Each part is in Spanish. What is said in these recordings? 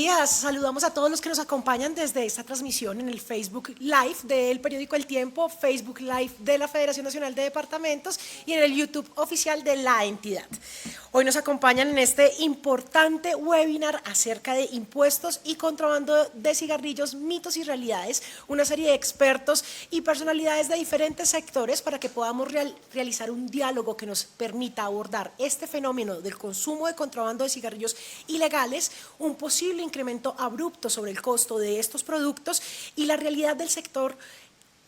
días. Saludamos a todos los que nos acompañan desde esta transmisión en el Facebook Live del periódico El Tiempo, Facebook Live de la Federación Nacional de Departamentos y en el YouTube oficial de la entidad. Hoy nos acompañan en este importante webinar acerca de impuestos y contrabando de cigarrillos, mitos y realidades, una serie de expertos y personalidades de diferentes sectores para que podamos realizar un diálogo que nos permita abordar este fenómeno del consumo de contrabando de cigarrillos ilegales, un posible incremento abrupto sobre el costo de estos productos y la realidad del sector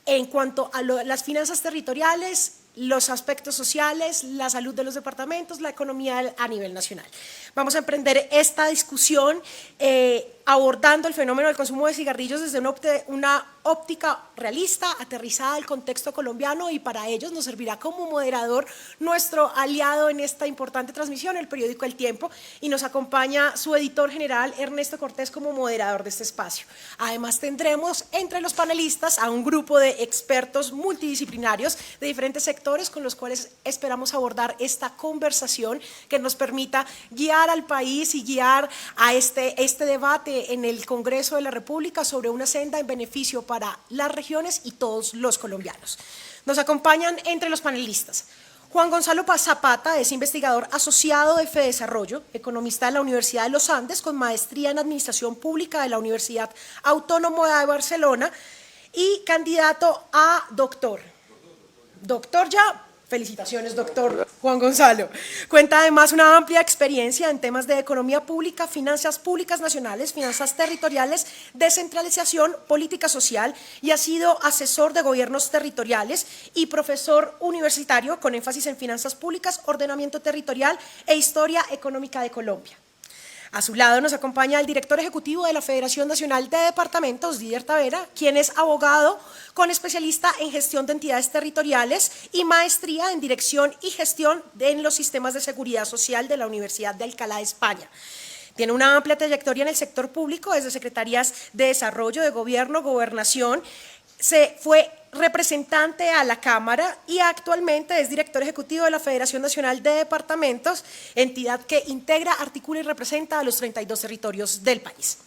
en cuanto a las finanzas territoriales, los aspectos sociales, la salud de los departamentos, la economía a nivel nacional. Vamos a emprender esta discusión abordando el fenómeno del consumo de cigarrillos desde una óptica realista, aterrizada al contexto colombiano, y para ellos nos servirá como moderador nuestro aliado en esta importante transmisión, el periódico El Tiempo, y nos acompaña su editor general Ernesto Cortés como moderador de este espacio. Además tendremos entre los panelistas a un grupo de expertos multidisciplinarios de diferentes sectores con los cuales esperamos abordar esta conversación que nos permita guiar al país y guiar a este debate en el Congreso de la República sobre una senda en beneficio para las regiones y todos los colombianos. Nos acompañan entre los panelistas Juan Gonzalo Zapata, es investigador asociado de Fedesarrollo, economista de la Universidad de los Andes con maestría en Administración Pública de la Universidad Autónoma de Barcelona y candidato a doctor. Doctor ya. Felicitaciones, doctor Juan Gonzalo. Cuenta además una amplia experiencia en temas de economía pública, finanzas públicas nacionales, finanzas territoriales, descentralización, política social y ha sido asesor de gobiernos territoriales y profesor universitario con énfasis en finanzas públicas, ordenamiento territorial e historia económica de Colombia. A su lado nos acompaña el director ejecutivo de la Federación Nacional de Departamentos, Didier Tavera, quien es abogado con especialista en gestión de entidades territoriales y maestría en dirección y gestión en los sistemas de seguridad social de la Universidad de Alcalá de España. Tiene una amplia trayectoria en el sector público, desde secretarías de Desarrollo, de Gobierno, Gobernación. Fue representante a la Cámara y actualmente es director ejecutivo de la Federación Nacional de Departamentos, entidad que integra, articula y representa a los 32 territorios del país.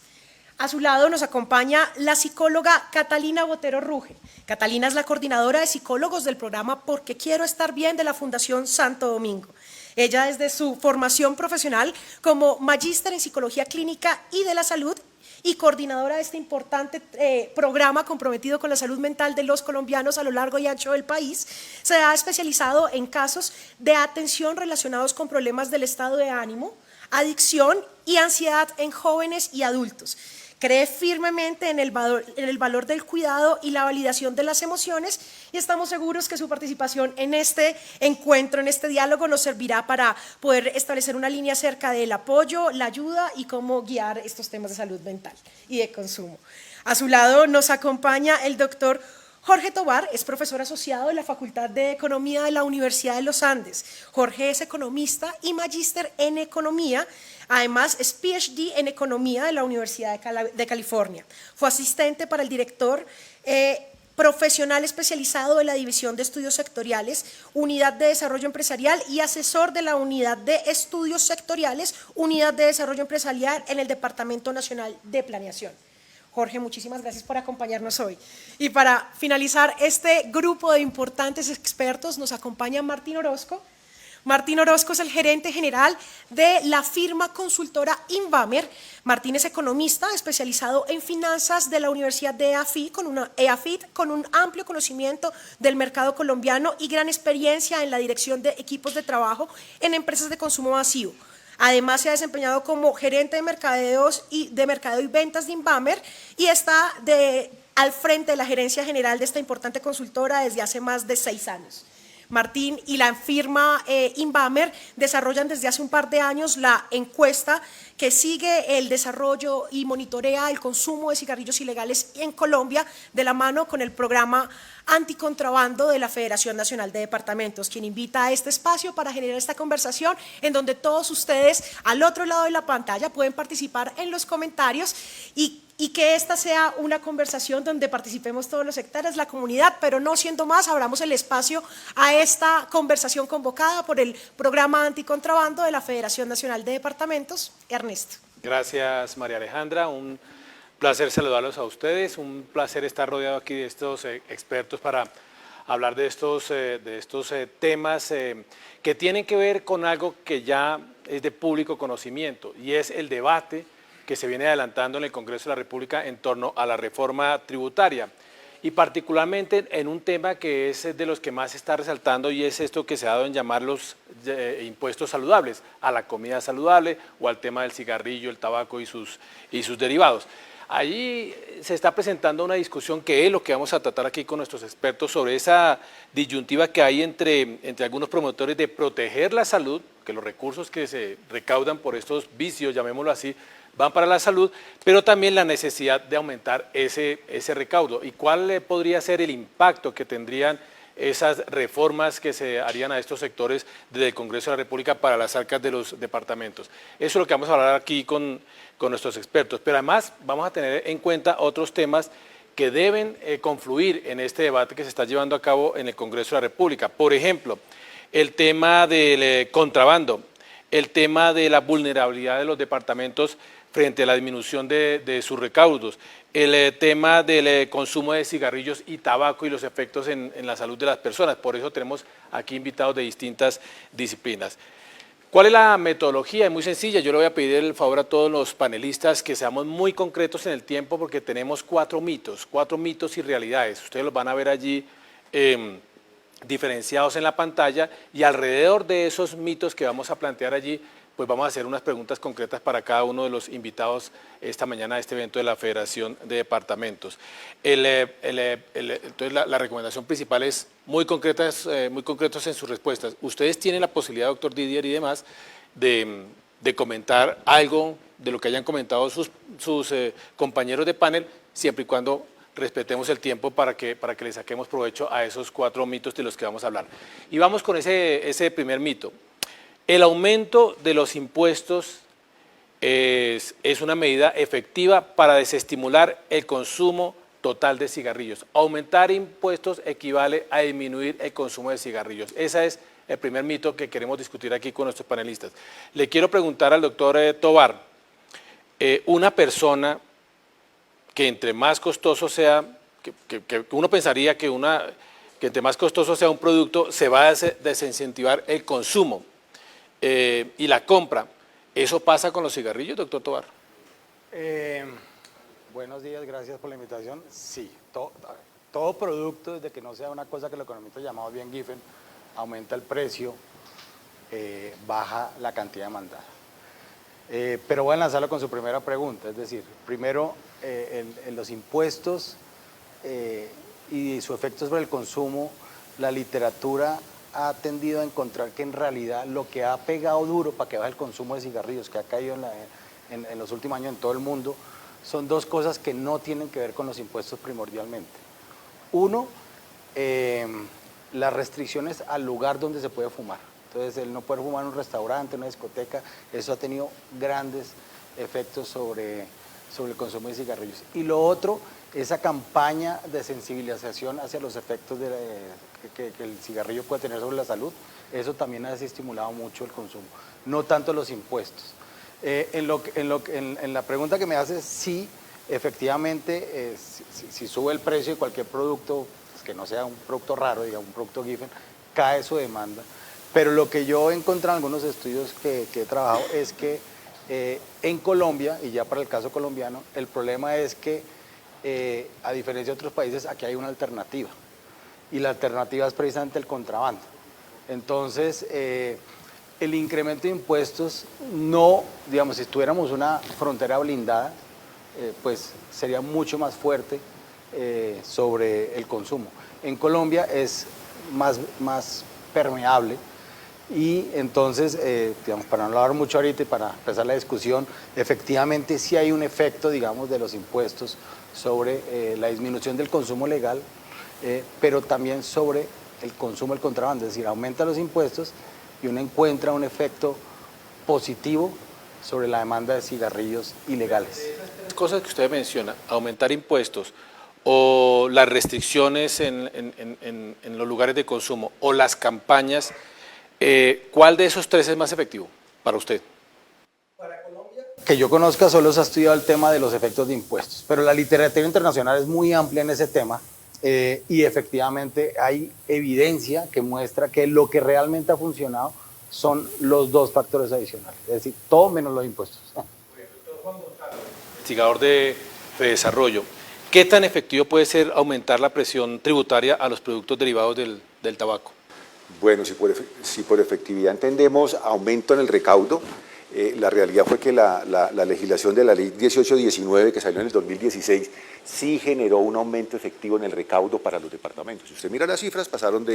A su lado nos acompaña la psicóloga Catalina Botero Ruge. Catalina es la coordinadora de psicólogos del programa Porque Quiero Estar Bien de la Fundación Santo Domingo. Ella, desde su formación profesional como magíster en Psicología Clínica y de la Salud y coordinadora de este importante programa comprometido con la salud mental de los colombianos a lo largo y ancho del país, se ha especializado en casos de atención relacionados con problemas del estado de ánimo, adicción y ansiedad en jóvenes y adultos. Cree firmemente en el valor del cuidado y la validación de las emociones y estamos seguros que su participación en este encuentro, en este diálogo, nos servirá para poder establecer una línea acerca del apoyo, la ayuda y cómo guiar estos temas de salud mental y de consumo. A su lado nos acompaña el doctor Jorge Tobar, es profesor asociado de la Facultad de Economía de la Universidad de los Andes. Jorge es economista y magíster en economía. Además, es PhD en Economía de la Universidad de California. Fue asistente para el director profesional especializado de la División de Estudios Sectoriales, Unidad de Desarrollo Empresarial y asesor de la Unidad de Estudios Sectoriales, Unidad de Desarrollo Empresarial en el Departamento Nacional de Planeación. Jorge, muchísimas gracias por acompañarnos hoy. Y para finalizar este grupo de importantes expertos nos acompaña Martín Orozco. Martín Orozco es el gerente general de la firma consultora Invamer. Martín es economista especializado en finanzas de la Universidad de EAFIT con un amplio conocimiento del mercado colombiano y gran experiencia en la dirección de equipos de trabajo en empresas de consumo masivo. Además, se ha desempeñado como gerente de mercadeo y ventas de Invamer y está al frente de la gerencia general de esta importante consultora desde hace más de 6 años. Martín y la firma Invamer desarrollan desde hace un par de años la encuesta que sigue el desarrollo y monitorea el consumo de cigarrillos ilegales en Colombia de la mano con el programa anticontrabando de la Federación Nacional de Departamentos, quien invita a este espacio para generar esta conversación en donde todos ustedes al otro lado de la pantalla pueden participar en los comentarios y que esta sea una conversación donde participemos todos los sectores, la comunidad, pero no siendo más, abramos el espacio a esta conversación convocada por el programa anticontrabando de la Federación Nacional de Departamentos. Ernesto. Gracias, María Alejandra. Un placer saludarlos a ustedes, un placer estar rodeado aquí de estos expertos para hablar de estos temas que tienen que ver con algo que ya es de público conocimiento y es el debate que se viene adelantando en el Congreso de la República en torno a la reforma tributaria y particularmente en un tema que es de los que más se está resaltando y es esto que se ha dado en llamar los impuestos saludables, a la comida saludable o al tema del cigarrillo, el tabaco y sus derivados. Allí se está presentando una discusión que es lo que vamos a tratar aquí con nuestros expertos sobre esa disyuntiva que hay entre algunos promotores de proteger la salud, que los recursos que se recaudan por estos vicios, llamémoslo así, van para la salud, pero también la necesidad de aumentar ese recaudo. ¿Y cuál podría ser el impacto que tendrían esas reformas que se harían a estos sectores desde el Congreso de la República para las arcas de los departamentos? Eso es lo que vamos a hablar aquí con nuestros expertos, pero además vamos a tener en cuenta otros temas que deben confluir en este debate que se está llevando a cabo en el Congreso de la República. Por ejemplo, el tema del contrabando, el tema de la vulnerabilidad de los departamentos frente a la disminución de sus recaudos, el tema del consumo de cigarrillos y tabaco y los efectos en la salud de las personas. Por eso tenemos aquí invitados de distintas disciplinas. ¿Cuál es la metodología? Es muy sencilla. Yo le voy a pedir el favor a todos los panelistas que seamos muy concretos en el tiempo porque tenemos cuatro mitos y realidades. Ustedes los van a ver allí diferenciados en la pantalla y alrededor de esos mitos que vamos a plantear allí, pues vamos a hacer unas preguntas concretas para cada uno de los invitados esta mañana a este evento de la Federación de Departamentos. Entonces la recomendación principal es muy concretos en sus respuestas. Ustedes tienen la posibilidad, doctor Didier y demás, de comentar algo de lo que hayan comentado sus compañeros de panel, siempre y cuando respetemos el tiempo para que le saquemos provecho a esos cuatro mitos de los que vamos a hablar. Y vamos con ese primer mito. El aumento de los impuestos es una medida efectiva para desestimular el consumo total de cigarrillos. Aumentar impuestos equivale a disminuir el consumo de cigarrillos. Ese es el primer mito que queremos discutir aquí con nuestros panelistas. Le quiero preguntar al doctor Tovar, una persona que entre más costoso sea, que uno pensaría que entre más costoso sea un producto, se va a desincentivar el consumo y la compra. ¿Eso pasa con los cigarrillos, doctor Tovar? Buenos días, gracias por la invitación. Sí, todo producto, desde que no sea una cosa que los economistas llamamos bien Giffen, aumenta el precio, baja la cantidad demandada. Pero voy a enlazarlo con su primera pregunta, es decir, primero, en los impuestos y su efecto sobre el consumo, la literatura ha tendido a encontrar que en realidad lo que ha pegado duro para que baje el consumo de cigarrillos, que ha caído en los últimos años en todo el mundo, son dos cosas que no tienen que ver con los impuestos primordialmente. Uno, las restricciones al lugar donde se puede fumar. Entonces, el no poder fumar en un restaurante, en una discoteca, eso ha tenido grandes efectos sobre el consumo de cigarrillos. Y lo otro, esa campaña de sensibilización hacia los efectos que el cigarrillo puede tener sobre la salud, eso también ha desestimulado mucho el consumo, no tanto los impuestos. En la pregunta que me haces, sí, efectivamente, si sube el precio de cualquier producto, pues que no sea un producto raro, digamos, un producto Giffen, cae su demanda. Pero lo que yo he encontrado en algunos estudios que he trabajado es que en Colombia, y ya para el caso colombiano, el problema es que, a diferencia de otros países, aquí hay una alternativa. Y la alternativa es precisamente el contrabando. Entonces, el incremento de impuestos no, digamos, si tuviéramos una frontera blindada, pues sería mucho más fuerte sobre el consumo. En Colombia es más permeable. Y entonces, digamos, para no hablar mucho ahorita y para empezar la discusión, efectivamente sí hay un efecto, digamos, de los impuestos sobre la disminución del consumo legal, pero también sobre el consumo del contrabando, es decir, aumenta los impuestos y uno encuentra un efecto positivo sobre la demanda de cigarrillos ilegales. Las cosas que usted menciona, aumentar impuestos o las restricciones en los lugares de consumo o las campañas, ¿cuál de esos tres es más efectivo para usted? Para Colombia, que yo conozca solo se ha estudiado el tema de los efectos de impuestos, pero la literatura internacional es muy amplia en ese tema y efectivamente hay evidencia que muestra que lo que realmente ha funcionado son los dos factores adicionales, es decir, todo menos los impuestos. Investigador de Desarrollo, ¿qué tan efectivo puede ser aumentar la presión tributaria a los productos derivados del tabaco? Bueno, si por efectividad entendemos aumento en el recaudo, la realidad fue que la legislación de la ley 1819 que salió en el 2016 sí generó un aumento efectivo en el recaudo para los departamentos. Si usted mira las cifras, pasaron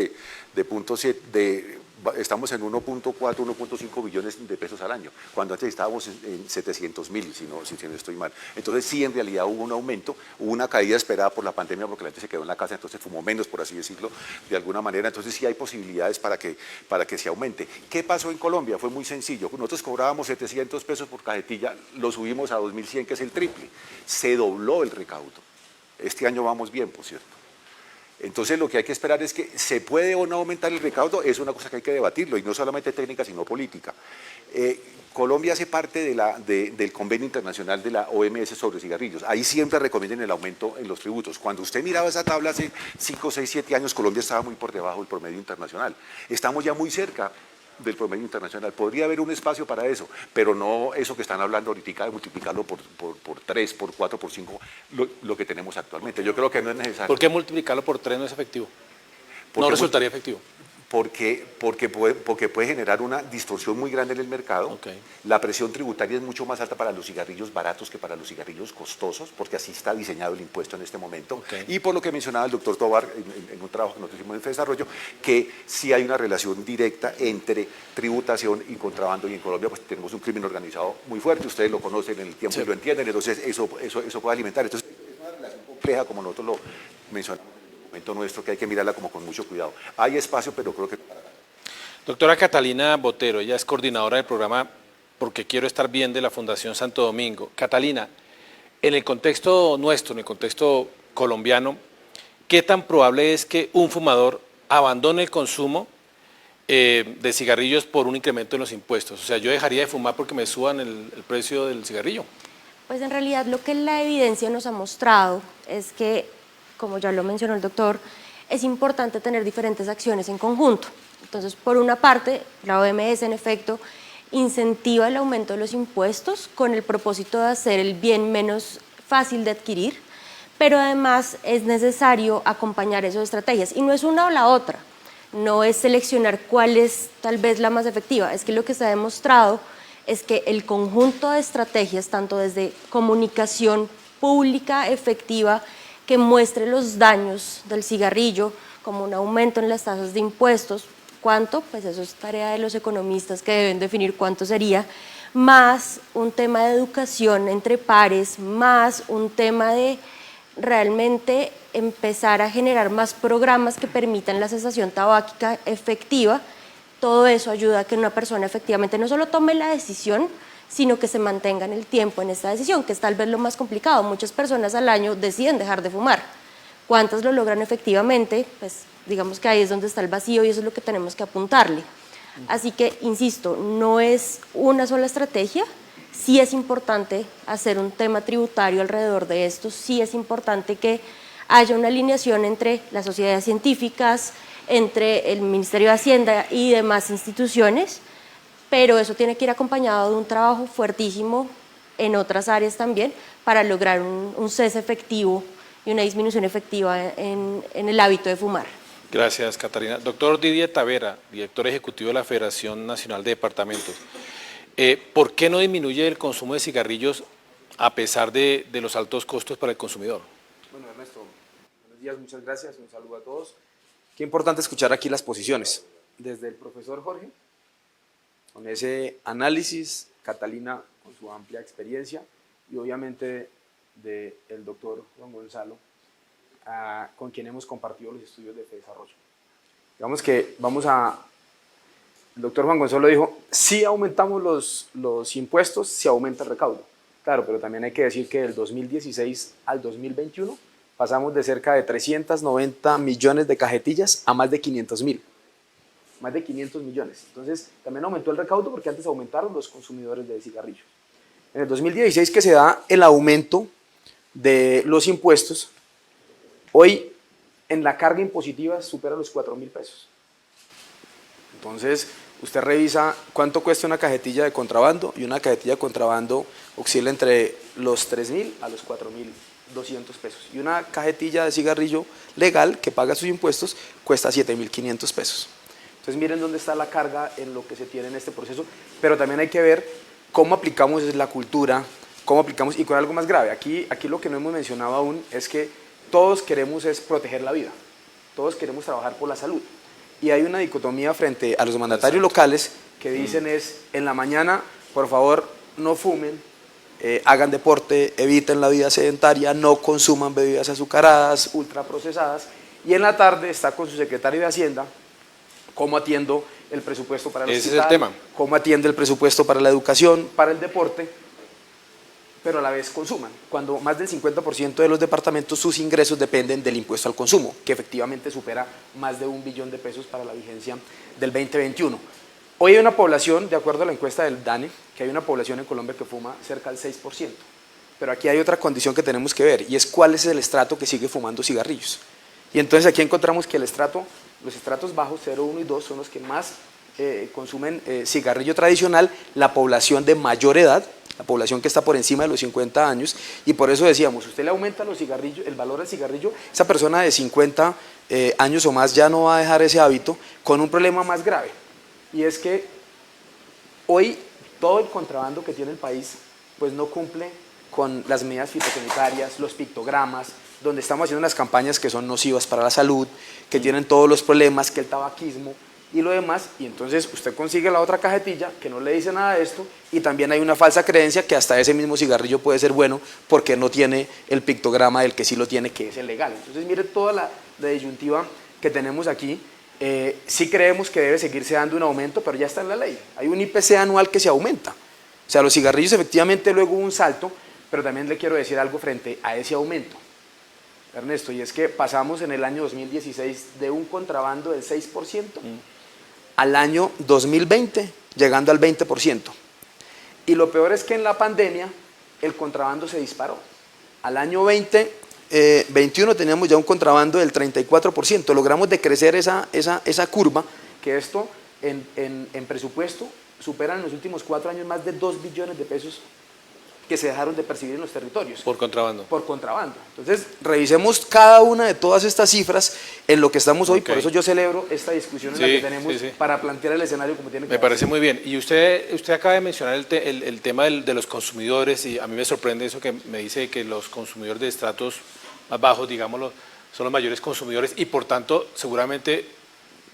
estamos en 1.4, 1.5 billones de pesos al año, cuando antes estábamos en 700.000, si no estoy mal. Entonces sí, en realidad hubo un aumento, hubo una caída esperada por la pandemia porque la gente se quedó en la casa, entonces fumó menos, por así decirlo, de alguna manera. Entonces sí hay posibilidades para que se aumente. ¿Qué pasó en Colombia? Fue muy sencillo. Nosotros cobrábamos 700 pesos por cajetilla, lo subimos a 2.100, que es el triple. Se dobló el recaudo. Este año vamos bien, por cierto. Entonces lo que hay que esperar es que se puede o no aumentar el recaudo, es una cosa que hay que debatirlo, y no solamente técnica, sino política. Colombia hace parte del convenio internacional de la OMS sobre cigarrillos. Ahí siempre recomiendan el aumento en los tributos. Cuando usted miraba esa tabla hace 5, 6, 7 años, Colombia estaba muy por debajo del promedio internacional. Estamos ya muy cerca del promedio internacional. Podría haber un espacio para eso, pero no eso que están hablando ahorita de multiplicarlo por 3, por 4, por 5, lo que tenemos actualmente. Yo creo que no es necesario. ¿Por qué multiplicarlo por 3 no es efectivo? No resultaría efectivo. Porque puede generar una distorsión muy grande en el mercado. Okay. La presión tributaria es mucho más alta para los cigarrillos baratos que para los cigarrillos costosos, porque así está diseñado el impuesto en este momento. Okay. Y por lo que mencionaba el doctor Tobar en un trabajo que nosotros hicimos en Desarrollo, que sí hay una relación directa entre tributación y contrabando, y en Colombia pues tenemos un crimen organizado muy fuerte, ustedes lo conocen en el tiempo, sí, y lo entienden, entonces eso puede alimentar. Entonces es una relación compleja, como nosotros lo mencionamos nuestro, que hay que mirarla como con mucho cuidado. Hay espacio, pero creo que... Doctora Catalina Botero, ella es coordinadora del programa Porque Quiero Estar Bien de la Fundación Santo Domingo. Catalina, en el contexto nuestro, en el contexto colombiano, ¿qué tan probable es que un fumador abandone el consumo de cigarrillos por un incremento en los impuestos? O sea, yo dejaría de fumar porque me suban el precio del cigarrillo. Pues en realidad lo que la evidencia nos ha mostrado es que, como ya lo mencionó el doctor, es importante tener diferentes acciones en conjunto. Entonces, por una parte, la OMS en efecto incentiva el aumento de los impuestos con el propósito de hacer el bien menos fácil de adquirir, pero además es necesario acompañar esas estrategias. Y no es una o la otra, no es seleccionar cuál es tal vez la más efectiva, es que lo que se ha demostrado es que el conjunto de estrategias, tanto desde comunicación pública efectiva, que muestre los daños del cigarrillo, como un aumento en las tasas de impuestos, ¿cuánto? Pues eso es tarea de los economistas que deben definir cuánto sería, más un tema de educación entre pares, más un tema de realmente empezar a generar más programas que permitan la cesación tabáquica efectiva. Todo eso ayuda a que una persona efectivamente no solo tome la decisión, sino que se mantenga en el tiempo en esta decisión, que es tal vez lo más complicado. Muchas personas al año deciden dejar de fumar. ¿Cuántas lo logran efectivamente? Pues digamos que ahí es donde está el vacío y eso es lo que tenemos que apuntarle. Así que, insisto, no es una sola estrategia, sí es importante hacer un tema tributario alrededor de esto, sí es importante que haya una alineación entre las sociedades científicas, entre el Ministerio de Hacienda y demás instituciones, pero eso tiene que ir acompañado de un trabajo fuertísimo en otras áreas también para lograr un cese efectivo y una disminución efectiva en el hábito de fumar. Gracias, Catalina. Doctor Didier Tavera, director ejecutivo de la Federación Nacional de Departamentos. ¿Por qué no disminuye el consumo de cigarrillos a pesar de los altos costos para el consumidor? Bueno, Ernesto, buenos días, muchas gracias, un saludo a todos. Qué importante escuchar aquí las posiciones, desde el profesor Jorge, con ese análisis, Catalina con su amplia experiencia y obviamente del doctor Juan Gonzalo, con quien hemos compartido los estudios de desarrollo. Digamos que el doctor Juan Gonzalo dijo, si aumentamos los impuestos, se aumenta el recaudo. Claro, pero también hay que decir que del 2016 al 2021 pasamos de cerca de 390 millones de cajetillas a más de 500.000. Más de 500 millones. Entonces, también aumentó el recaudo porque antes aumentaron los consumidores de cigarrillos. En el 2016 que se da el aumento de los impuestos, hoy en la carga impositiva supera los 4.000 pesos. Entonces, usted revisa cuánto cuesta una cajetilla de contrabando y una cajetilla de contrabando oscila entre los 3.000 a los 4.200 pesos. Y una cajetilla de cigarrillo legal que paga sus impuestos cuesta 7.500 pesos. Entonces, miren dónde está la carga en lo que se tiene en este proceso, pero también hay que ver cómo aplicamos la cultura, cómo aplicamos, y con algo más grave. Aquí lo que no hemos mencionado aún es que todos queremos es proteger la vida, todos queremos trabajar por la salud. Y hay una dicotomía frente a los mandatarios locales que dicen es, en la mañana, por favor, no fumen, hagan deporte, eviten la vida sedentaria, no consuman bebidas azucaradas, ultraprocesadas, y en la tarde está con su secretario de Hacienda, cómo atiendo el presupuesto para el hospital, ese es el tema. cómo atiende el presupuesto para la educación, para el deporte, pero a la vez consuman, cuando más del 50% de los departamentos sus ingresos dependen del impuesto al consumo, que efectivamente supera más de 1 billón de pesos para la vigencia del 2021. Hoy hay una población, de acuerdo a la encuesta del DANE, que hay una población en Colombia que fuma cerca del 6%, pero aquí hay otra condición que tenemos que ver, y es cuál es el estrato que sigue fumando cigarrillos. Y entonces aquí encontramos que los estratos bajos, 0, 1 y 2, son los que más consumen cigarrillo tradicional, la población de mayor edad, la población que está por encima de los 50 años, y por eso decíamos, usted le aumenta los cigarrillos, el valor del cigarrillo, esa persona de 50 años o más ya no va a dejar ese hábito, con un problema más grave, y es que hoy todo el contrabando que tiene el país pues no cumple con las medidas fitosanitarias, los pictogramas, donde estamos haciendo unas campañas que son nocivas para la salud, que tienen todos los problemas, que el tabaquismo y lo demás, y entonces usted consigue la otra cajetilla que no le dice nada de esto, y también hay una falsa creencia que hasta ese mismo cigarrillo puede ser bueno porque no tiene el pictograma del que sí lo tiene, que es el legal. Entonces mire toda la disyuntiva que tenemos aquí. Sí creemos que debe seguirse dando un aumento, pero ya está en la ley, hay un IPC anual que se aumenta, o sea, los cigarrillos efectivamente luego hubo un salto, pero también le quiero decir algo frente a ese aumento, Ernesto, y es que pasamos en el año 2016 de un contrabando del 6% al año 2020 llegando al 20%. Y lo peor es que en la pandemia el contrabando se disparó. Al año 2021 teníamos ya un contrabando del 34%. Logramos decrecer esa curva, que esto en presupuesto supera en los últimos 4 años más de 2 billones de pesos que se dejaron de percibir en los territorios. Por contrabando. Por contrabando. Entonces, revisemos cada una de todas estas cifras en lo que estamos hoy, por eso yo celebro esta discusión en la que tenemos para plantear el escenario como tiene que ser. Me parece muy bien. Y usted acaba de mencionar el tema de los consumidores, y a mí me sorprende eso que me dice que los consumidores de estratos más bajos, digámoslo, son los mayores consumidores y por tanto seguramente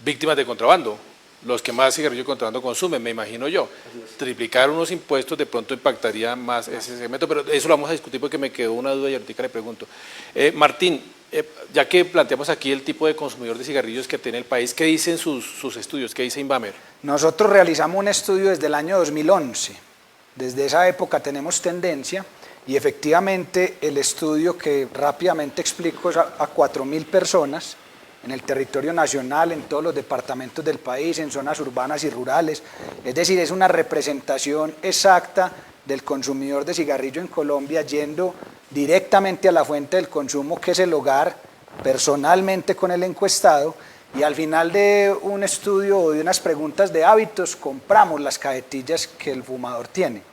víctimas de contrabando. Los que más cigarrillo de contrabando consumen, me imagino yo. Triplicar unos impuestos de pronto impactaría más ese segmento, pero eso lo vamos a discutir porque me quedó una duda y ahorita le pregunto. Martín, ya que planteamos aquí el tipo de consumidor de cigarrillos que tiene el país, ¿qué dicen sus estudios? ¿Qué dice Invamer? Nosotros realizamos un estudio desde el año 2011. Desde esa época tenemos tendencia y efectivamente el estudio que rápidamente explico es a 4.000 personas en el territorio nacional, en todos los departamentos del país, en zonas urbanas y rurales. Es decir, es una representación exacta del consumidor de cigarrillo en Colombia, yendo directamente a la fuente del consumo, que es el hogar, personalmente con el encuestado, y al final de un estudio o de unas preguntas de hábitos, compramos las cajetillas que el fumador tiene.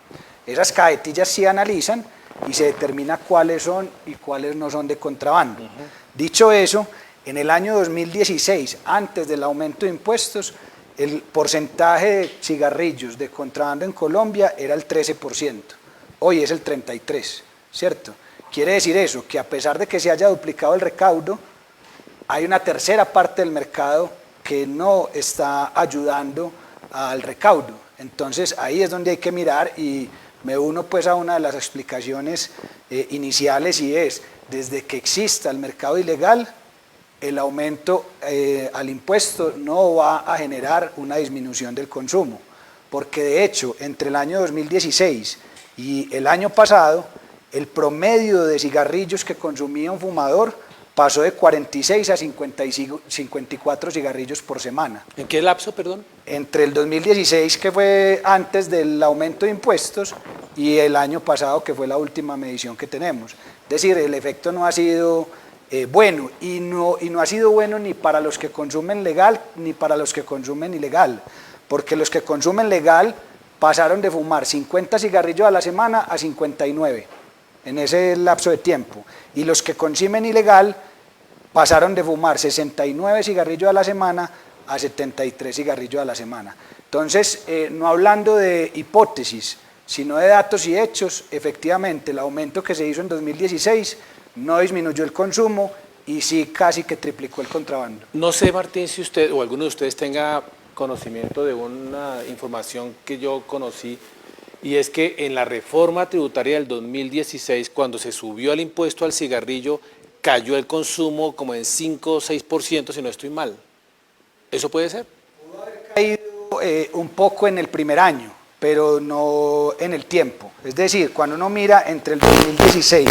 Esas cajetillas se analizan y se determina cuáles son y cuáles no son de contrabando. Dicho eso, en el año 2016, antes del aumento de impuestos, el porcentaje de cigarrillos de contrabando en Colombia era el 13%, hoy es el 33%, ¿cierto? Quiere decir eso, que a pesar de que se haya duplicado el recaudo, hay una tercera parte del mercado que no está ayudando al recaudo. Entonces ahí es donde hay que mirar, y me uno pues a una de las explicaciones iniciales, y es, desde que exista el mercado ilegal, el aumento al impuesto no va a generar una disminución del consumo, porque de hecho entre el año 2016 y el año pasado el promedio de cigarrillos que consumía un fumador pasó de 46 a 54 cigarrillos por semana. ¿En qué lapso, perdón? Entre el 2016, que fue antes del aumento de impuestos, y el año pasado, que fue la última medición que tenemos. Es decir, el efecto no ha sido bueno, y no ha sido bueno ni para los que consumen legal ni para los que consumen ilegal, porque los que consumen legal pasaron de fumar 50 cigarrillos a la semana a 59 en ese lapso de tiempo, y los que consumen ilegal pasaron de fumar 69 cigarrillos a la semana a 73 cigarrillos a la semana. Entonces, no hablando de hipótesis, sino de datos y hechos, efectivamente el aumento que se hizo en 2016 no disminuyó el consumo y sí casi que triplicó el contrabando. No sé, Martín, si usted o alguno de ustedes tenga conocimiento de una información que yo conocí, y es que en la reforma tributaria del 2016, cuando se subió el impuesto al cigarrillo, cayó el consumo como en 5 o 6%, si no estoy mal. ¿Eso puede ser? Pudo haber caído un poco en el primer año, pero no en el tiempo. Es decir, cuando uno mira entre el 2016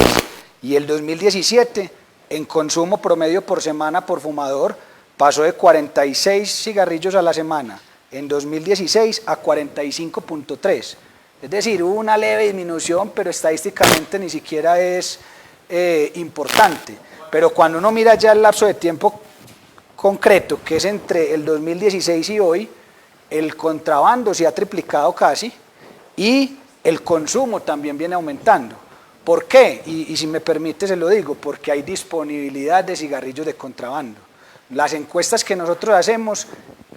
y el 2017, en consumo promedio por semana por fumador, pasó de 46 cigarrillos a la semana en 2016 a 45.3. Es decir, hubo una leve disminución, pero estadísticamente ni siquiera es importante. Pero cuando uno mira ya el lapso de tiempo concreto, que es entre el 2016 y hoy, el contrabando se ha triplicado casi y el consumo también viene aumentando. ¿Por qué? Y si me permite se lo digo, porque hay disponibilidad de cigarrillos de contrabando. Las encuestas que nosotros hacemos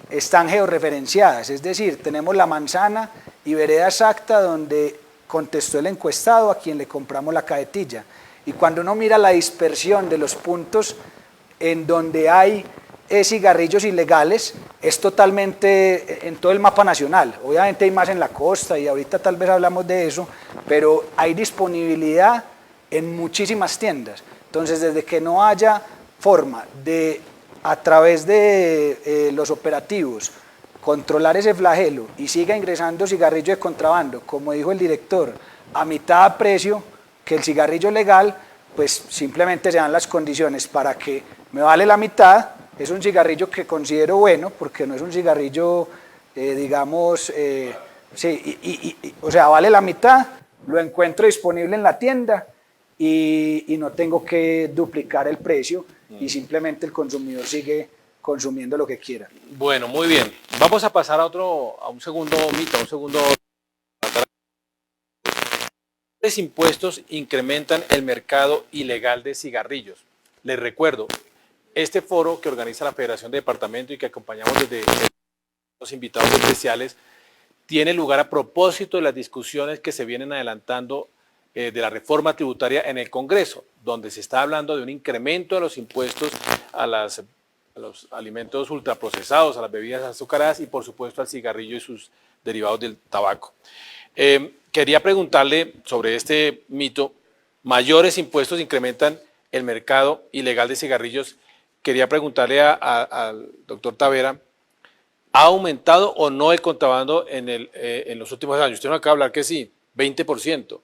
están georreferenciadas, es decir, tenemos la manzana y vereda exacta donde contestó el encuestado a quien le compramos la cajetilla. Y cuando uno mira la dispersión de los puntos en donde hay cigarrillos ilegales, es totalmente en todo el mapa nacional. Obviamente hay más en la costa y ahorita tal vez hablamos de eso, pero hay disponibilidad en muchísimas tiendas. Entonces, desde que no haya forma de, a través de los operativos, controlar ese flagelo y siga ingresando cigarrillo de contrabando, como dijo el director, a mitad de precio que el cigarrillo legal, pues simplemente se dan las condiciones para que me vale la mitad. Es un cigarrillo que considero bueno, porque no es un cigarrillo, digamos, o sea, vale la mitad, lo encuentro disponible en la tienda y no tengo que duplicar el precio y simplemente el consumidor sigue consumiendo lo que quiera. Bueno, muy bien. Vamos a pasar a un segundo mito, a un segundo. ¿Cuáles impuestos incrementan el mercado ilegal de cigarrillos? Les recuerdo, este foro que organiza la Federación de Departamento y que acompañamos desde los invitados especiales, tiene lugar a propósito de las discusiones que se vienen adelantando de la reforma tributaria en el Congreso, donde se está hablando de un incremento de los impuestos a los alimentos ultraprocesados, a las bebidas azucaradas y por supuesto al cigarrillo y sus derivados del tabaco. Quería preguntarle sobre este mito, mayores impuestos incrementan el mercado ilegal de cigarrillos. Quería preguntarle al doctor Tavera, ¿ha aumentado o no el contrabando en los últimos años? Usted no acaba de hablar que sí, 20%.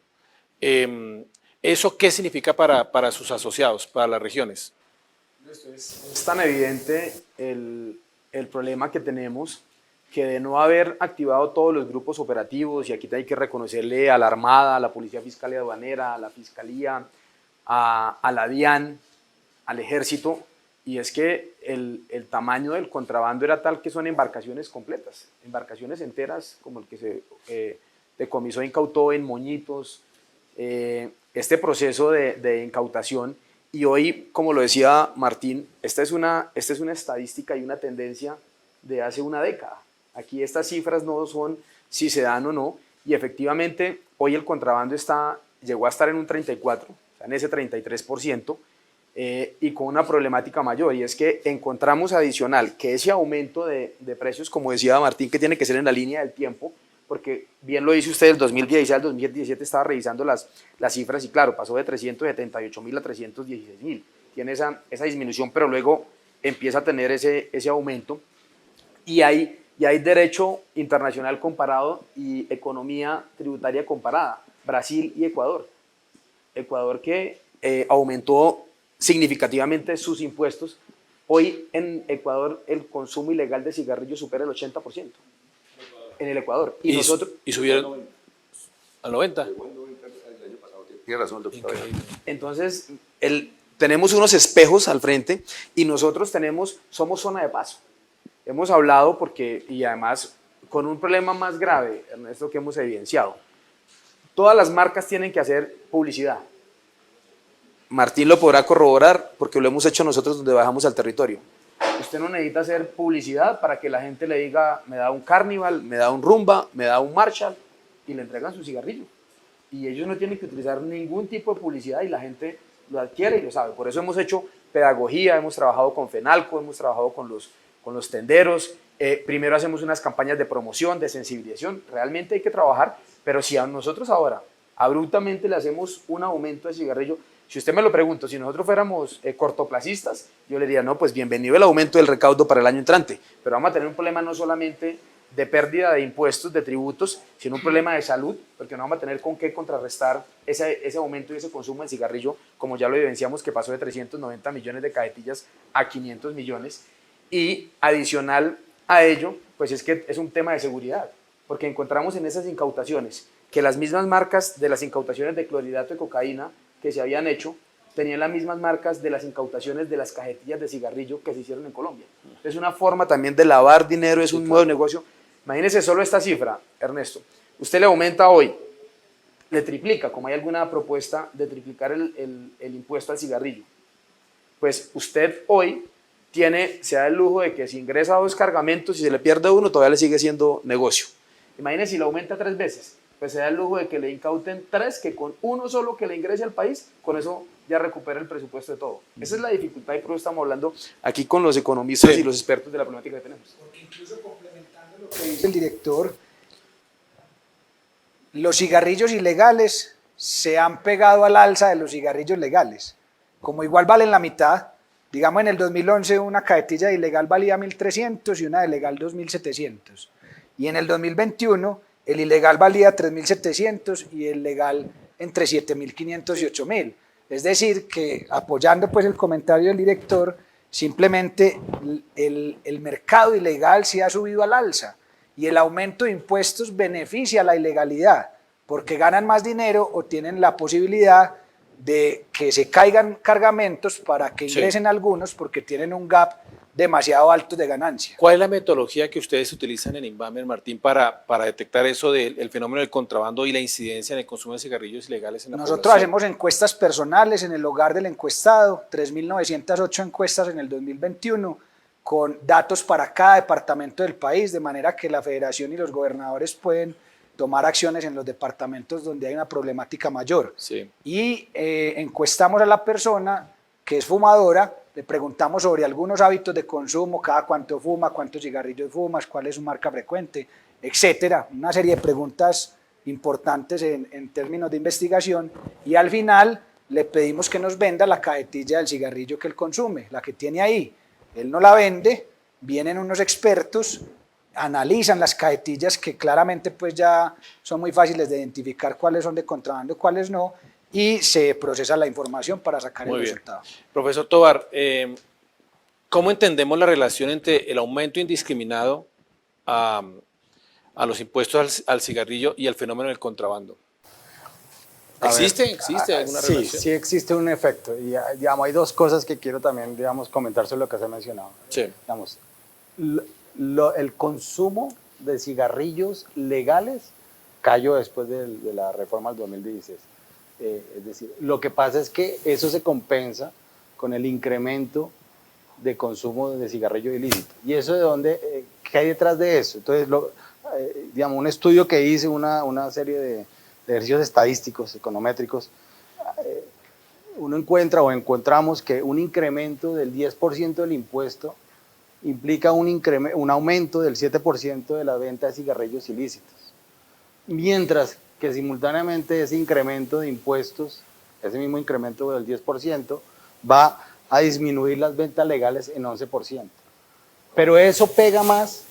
¿Eso qué significa para sus asociados, para las regiones? Es tan evidente el problema que tenemos que de no haber activado todos los grupos operativos, y aquí hay que reconocerle a la Armada, a la Policía Fiscal y Aduanera, a la Fiscalía, a la DIAN, al Ejército, y es que el tamaño del contrabando era tal que son embarcaciones completas, embarcaciones enteras como el que se decomisó e incautó en Moñitos, este proceso de incautación. Y hoy, como lo decía Martín, esta es una estadística y una tendencia de hace una década. Aquí estas cifras no son si se dan o no, y efectivamente hoy el contrabando llegó a estar en un 34%, o sea, en ese 33%, y con una problemática mayor, y es que encontramos adicional que ese aumento de precios, como decía Martín, que tiene que ser en la línea del tiempo, porque bien lo dice usted, del 2016 al 2017 estaba revisando las cifras y claro, pasó de 378.000 a 316.000. Tiene esa disminución, pero luego empieza a tener ese aumento y hay derecho internacional comparado y economía tributaria comparada, Brasil y Ecuador. Ecuador que aumentó significativamente sus impuestos. Hoy en Ecuador el consumo ilegal de cigarrillos supera el 80%. En el Ecuador. Y nosotros... ¿Y subieron? ¿Al 90? Tiene razón, doctor. Entonces, tenemos unos espejos al frente y nosotros somos zona de paso. Hemos hablado y además con un problema más grave, Ernesto, que hemos evidenciado. Todas las marcas tienen que hacer publicidad. Martín lo podrá corroborar porque lo hemos hecho nosotros donde bajamos al territorio. Usted no necesita hacer publicidad para que la gente le diga, me da un Carnival, me da un Rumba, me da un Marshall, y le entregan su cigarrillo. Y ellos no tienen que utilizar ningún tipo de publicidad y la gente lo adquiere y lo sabe. Por eso hemos hecho pedagogía, hemos trabajado con FENALCO, hemos trabajado con los tenderos. Primero hacemos unas campañas de promoción, de sensibilización. Realmente hay que trabajar, pero si a nosotros ahora abruptamente le hacemos un aumento de cigarrillo, si usted me lo pregunta, si nosotros fuéramos cortoplacistas, yo le diría, no, pues bienvenido el aumento del recaudo para el año entrante, pero vamos a tener un problema no solamente de pérdida de impuestos, de tributos, sino un problema de salud, porque no vamos a tener con qué contrarrestar ese aumento y ese consumo de cigarrillo, como ya lo evidenciamos, que pasó de 390 millones de cajetillas a 500 millones, y adicional a ello, pues es que es un tema de seguridad, porque encontramos en esas incautaciones que las mismas marcas de las incautaciones de clorhidrato de cocaína que se habían hecho, tenían las mismas marcas de las incautaciones de las cajetillas de cigarrillo que se hicieron en Colombia. Es una forma también de lavar dinero, es un nuevo negocio. Imagínese solo esta cifra, Ernesto. Usted le aumenta hoy, le triplica, como hay alguna propuesta de triplicar el impuesto al cigarrillo. Pues usted hoy se da el lujo de que si ingresa 2 cargamentos y se le pierde uno, todavía le sigue siendo negocio. Imagínese si lo aumenta 3 veces. Pues se da el lujo de que le incauten 3, que con uno solo que le ingrese al país, con eso ya recupera el presupuesto de todo. Esa es la dificultad y por eso estamos hablando aquí con los economistas y los expertos de la problemática que tenemos. Porque incluso complementando lo que dice el director, los cigarrillos ilegales se han pegado al alza de los cigarrillos legales. Como igual valen la mitad, digamos en el 2011 una cajetilla ilegal valía 1.300 y una de legal 2.700. Y en el 2021 el ilegal valía 3.700 y el legal entre 7.500 y 8.000. Es decir, que apoyando pues el comentario del director, simplemente el mercado ilegal sí ha subido al alza y el aumento de impuestos beneficia a la ilegalidad porque ganan más dinero o tienen la posibilidad de que se caigan cargamentos para que ingresen algunos porque tienen un gap demasiado alto de ganancia. ¿Cuál es la metodología que ustedes utilizan en Invamer, Martín, para detectar eso del fenómeno del contrabando y la incidencia en el consumo de cigarrillos ilegales en la población? Nosotros hacemos encuestas personales en el hogar del encuestado, 3.908 encuestas en el 2021, con datos para cada departamento del país, de manera que la federación y los gobernadores pueden tomar acciones en los departamentos donde hay una problemática mayor. Sí. Y encuestamos a la persona que es fumadora, le preguntamos sobre algunos hábitos de consumo, cada cuánto fuma, cuántos cigarrillos fumas, cuál es su marca frecuente, etcétera. Una serie de preguntas importantes en términos de investigación y al final le pedimos que nos venda la cajetilla del cigarrillo que él consume, la que tiene ahí. Él no la vende, vienen unos expertos, analizan las cajetillas que claramente pues ya son muy fáciles de identificar cuáles son de contrabando, cuáles no, y se procesa la información para sacar el resultado. Profesor Tovar, ¿cómo entendemos la relación entre el aumento indiscriminado a los impuestos al cigarrillo y el fenómeno del contrabando? ¿Existe alguna relación? Sí existe un efecto. Y digamos, hay 2 cosas que quiero también comentar sobre lo que se ha mencionado. Sí. Digamos, el consumo de cigarrillos legales cayó después de la reforma del 2016. Es decir, lo que pasa es que eso se compensa con el incremento de consumo de cigarrillo ilícito. ¿Y eso de dónde? ¿Qué hay detrás de eso? Entonces, digamos, un estudio que hice, una serie de ejercicios estadísticos, econométricos, uno encontramos que un incremento del 10% del impuesto implica un aumento del 7% de la venta de cigarrillos ilícitos. Mientras que simultáneamente ese incremento de impuestos, ese mismo incremento del 10%, va a disminuir las ventas legales en 11%. Pero eso pega más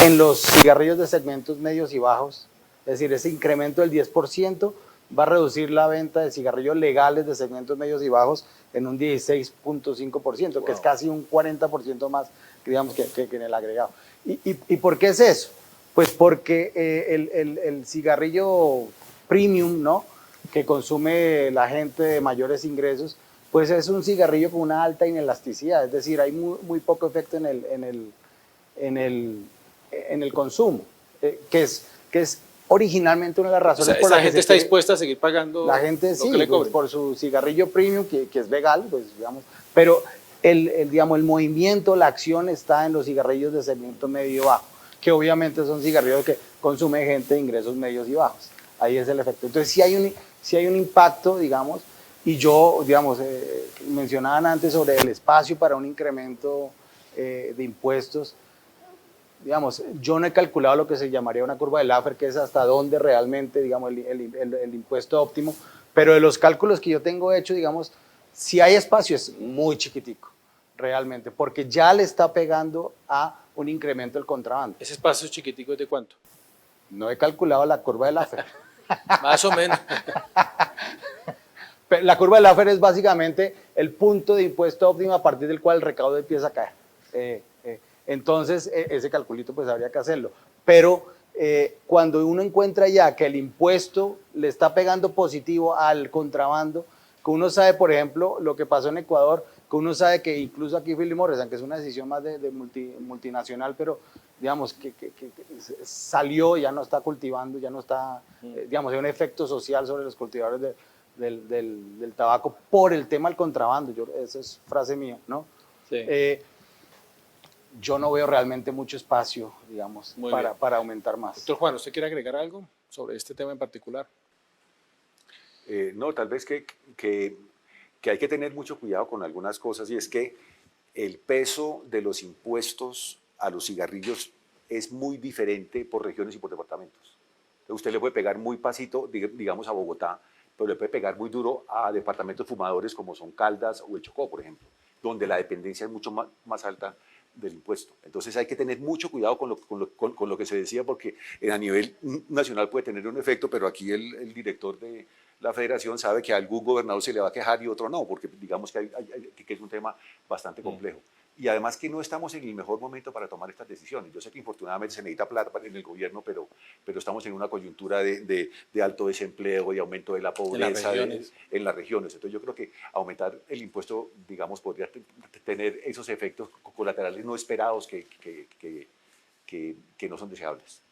en los cigarrillos de segmentos medios y bajos, es decir, ese incremento del 10% va a reducir la venta de cigarrillos legales de segmentos medios y bajos en un 16.5%, wow, que es casi un 40% más, digamos, que en el agregado. ¿Y por qué es eso? Pues porque el cigarrillo premium, ¿no? Que consume la gente de mayores ingresos, pues es un cigarrillo con una alta inelasticidad, es decir, hay muy poco efecto en el consumo, que es originalmente una de las O razones sea, por esa las que gente se está quiere- dispuesta a seguir pagando la gente lo sí, que le pues, cobren. por su cigarrillo premium, que es legal, pues digamos, pero digamos, el movimiento, la acción está en los cigarrillos de segmento medio y bajo, que obviamente son cigarrillos que consume gente de ingresos medios y bajos. Ahí es el efecto. Entonces, sí hay un impacto, digamos, y yo, digamos, mencionaban antes sobre el espacio para un incremento de impuestos. Digamos, yo no he calculado lo que se llamaría una curva de Laffer, que es hasta dónde realmente, digamos, el impuesto óptimo, pero de los cálculos que yo tengo hecho, digamos, si hay espacio es muy chiquitico, realmente, porque ya le está pegando a un incremento del contrabando. ¿Ese espacio chiquitico es de cuánto? No he calculado la curva de Laffer. Más o menos. La curva de Laffer es básicamente el punto de impuesto óptimo a partir del cual el recaudo empieza a caer. Entonces, ese calculito pues habría que hacerlo. Pero cuando uno encuentra ya que el impuesto le está pegando positivo al contrabando, que uno sabe, por ejemplo, lo que pasó en Ecuador, que uno sabe que incluso aquí Philip Morris, aunque es una decisión más de multinacional, pero digamos que salió, ya no está cultivando, ya no está, digamos, hay un efecto social sobre los cultivadores del tabaco por el tema del contrabando, esa es frase mía, ¿no? Sí. Yo no veo realmente mucho espacio, digamos, Muy bien. para aumentar más. Doctor Juan, ¿usted quiere agregar algo sobre este tema en particular? No, tal vez que hay que tener mucho cuidado con algunas cosas, y es que el peso de los impuestos a los cigarrillos es muy diferente por regiones y por departamentos. Usted le puede pegar muy pasito, digamos, a Bogotá, pero le puede pegar muy duro a departamentos fumadores como son Caldas o el Chocó, por ejemplo, donde la dependencia es mucho más alta del impuesto. Entonces hay que tener mucho cuidado con lo que se decía, porque a nivel nacional puede tener un efecto, pero aquí el director de la federación sabe que a algún gobernador se le va a quejar y otro no, porque digamos que es un tema bastante complejo. Y además que no estamos en el mejor momento para tomar estas decisiones. Yo sé que infortunadamente se necesita plata en el gobierno, pero estamos en una coyuntura de alto desempleo y aumento de la pobreza en las regiones. Entonces yo creo que aumentar el impuesto, digamos, podría tener esos efectos colaterales no esperados que no son deseables.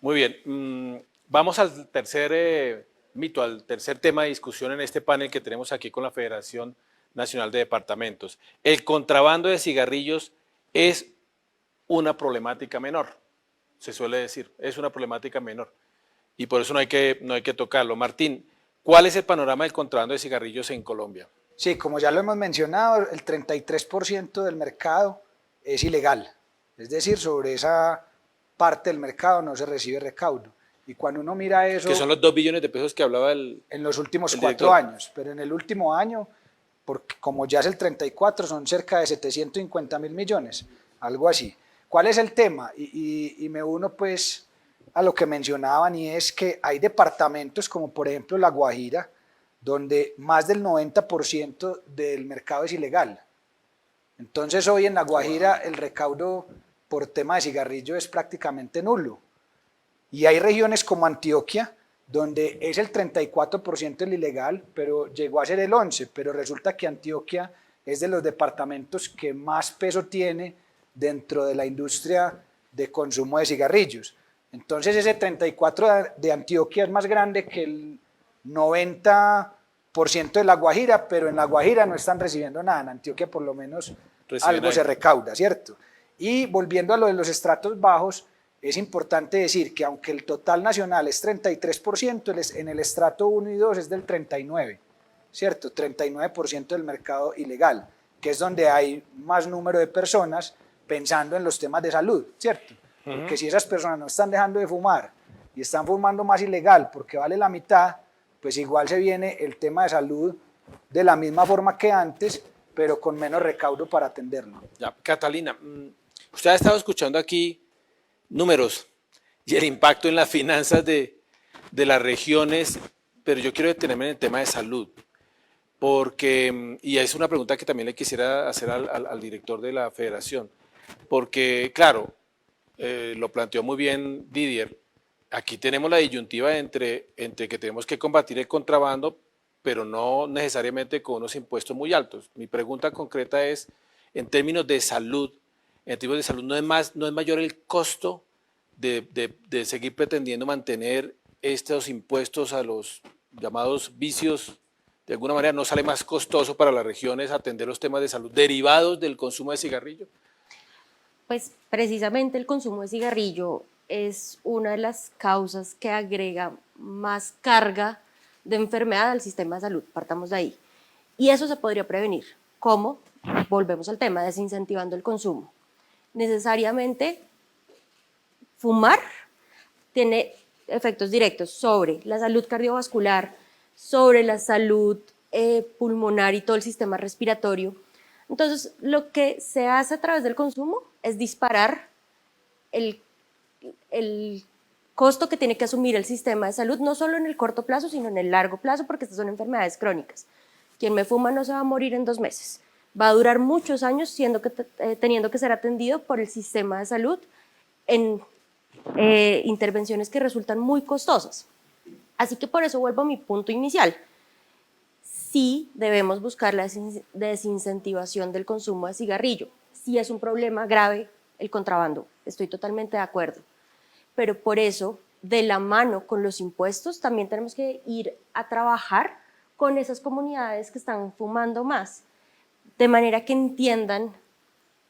Muy bien. Vamos al tercer mito, al tercer tema de discusión en este panel que tenemos aquí con la Federación Nacional de Departamentos. El contrabando de cigarrillos es una problemática menor, se suele decir, es una problemática menor. Y por eso no hay que tocarlo. Martín, ¿cuál es el panorama del contrabando de cigarrillos en Colombia? Sí, como ya lo hemos mencionado, el 33% del mercado es ilegal. Es decir, sobre esa parte del mercado no se recibe recaudo. Y cuando uno mira eso... Que son los 2 billones de pesos que hablaba en los últimos el 4 director. años, pero en el último año, porque como ya es el 34, son cerca de 750.000 millones, algo así. ¿Cuál es el tema? Y me uno pues a lo que mencionaban, y es que hay departamentos como por ejemplo La Guajira, donde más del 90% del mercado es ilegal. Entonces hoy en La Guajira el recaudo por tema de cigarrillo es prácticamente nulo. Y hay regiones como Antioquia, donde es el 34% el ilegal, pero llegó a ser el 11%, pero resulta que Antioquia es de los departamentos que más peso tiene dentro de la industria de consumo de cigarrillos. Entonces ese 34% de Antioquia es más grande que el 90% de La Guajira, pero en La Guajira no están recibiendo nada, en Antioquia por lo menos algo se recauda, ¿cierto? Y volviendo a lo de los estratos bajos, es importante decir que aunque el total nacional es 33%, en el estrato 1 y 2 es del 39%, ¿cierto? 39% del mercado ilegal, que es donde hay más número de personas pensando en los temas de salud, ¿cierto? Porque si esas personas no están dejando de fumar y están fumando más ilegal porque vale la mitad, pues igual se viene el tema de salud de la misma forma que antes, pero con menos recaudo para atenderlo. Ya, Catalina, usted ha estado escuchando aquí números y el impacto en las finanzas de las regiones, pero yo quiero detenerme en el tema de salud, porque, y es una pregunta que también le quisiera hacer al director de la federación, porque claro, lo planteó muy bien Didier, aquí tenemos la disyuntiva entre que tenemos que combatir el contrabando, pero no necesariamente con unos impuestos muy altos. Mi pregunta concreta es, en términos de salud, ¿no es mayor el costo de seguir pretendiendo mantener estos impuestos a los llamados vicios? ¿De alguna manera no sale más costoso para las regiones atender los temas de salud derivados del consumo de cigarrillo? Pues precisamente el consumo de cigarrillo es una de las causas que agrega más carga de enfermedad al sistema de salud, partamos de ahí. Y eso se podría prevenir. ¿Cómo? Volvemos al tema, desincentivando el consumo. Necesariamente fumar tiene efectos directos sobre la salud cardiovascular, sobre la salud pulmonar y todo el sistema respiratorio. Entonces, lo que se hace a través del consumo es disparar el costo que tiene que asumir el sistema de salud, no solo en el corto plazo, sino en el largo plazo, porque estas son enfermedades crónicas. Quien me fuma no se va a morir en 2 meses. Va a durar muchos años teniendo que ser atendido por el sistema de salud en intervenciones que resultan muy costosas. Así que por eso vuelvo a mi punto inicial. Sí debemos buscar la desincentivación del consumo de cigarrillo. Sí es un problema grave el contrabando, estoy totalmente de acuerdo. Pero por eso, de la mano con los impuestos, también tenemos que ir a trabajar con esas comunidades que están fumando más, de manera que entiendan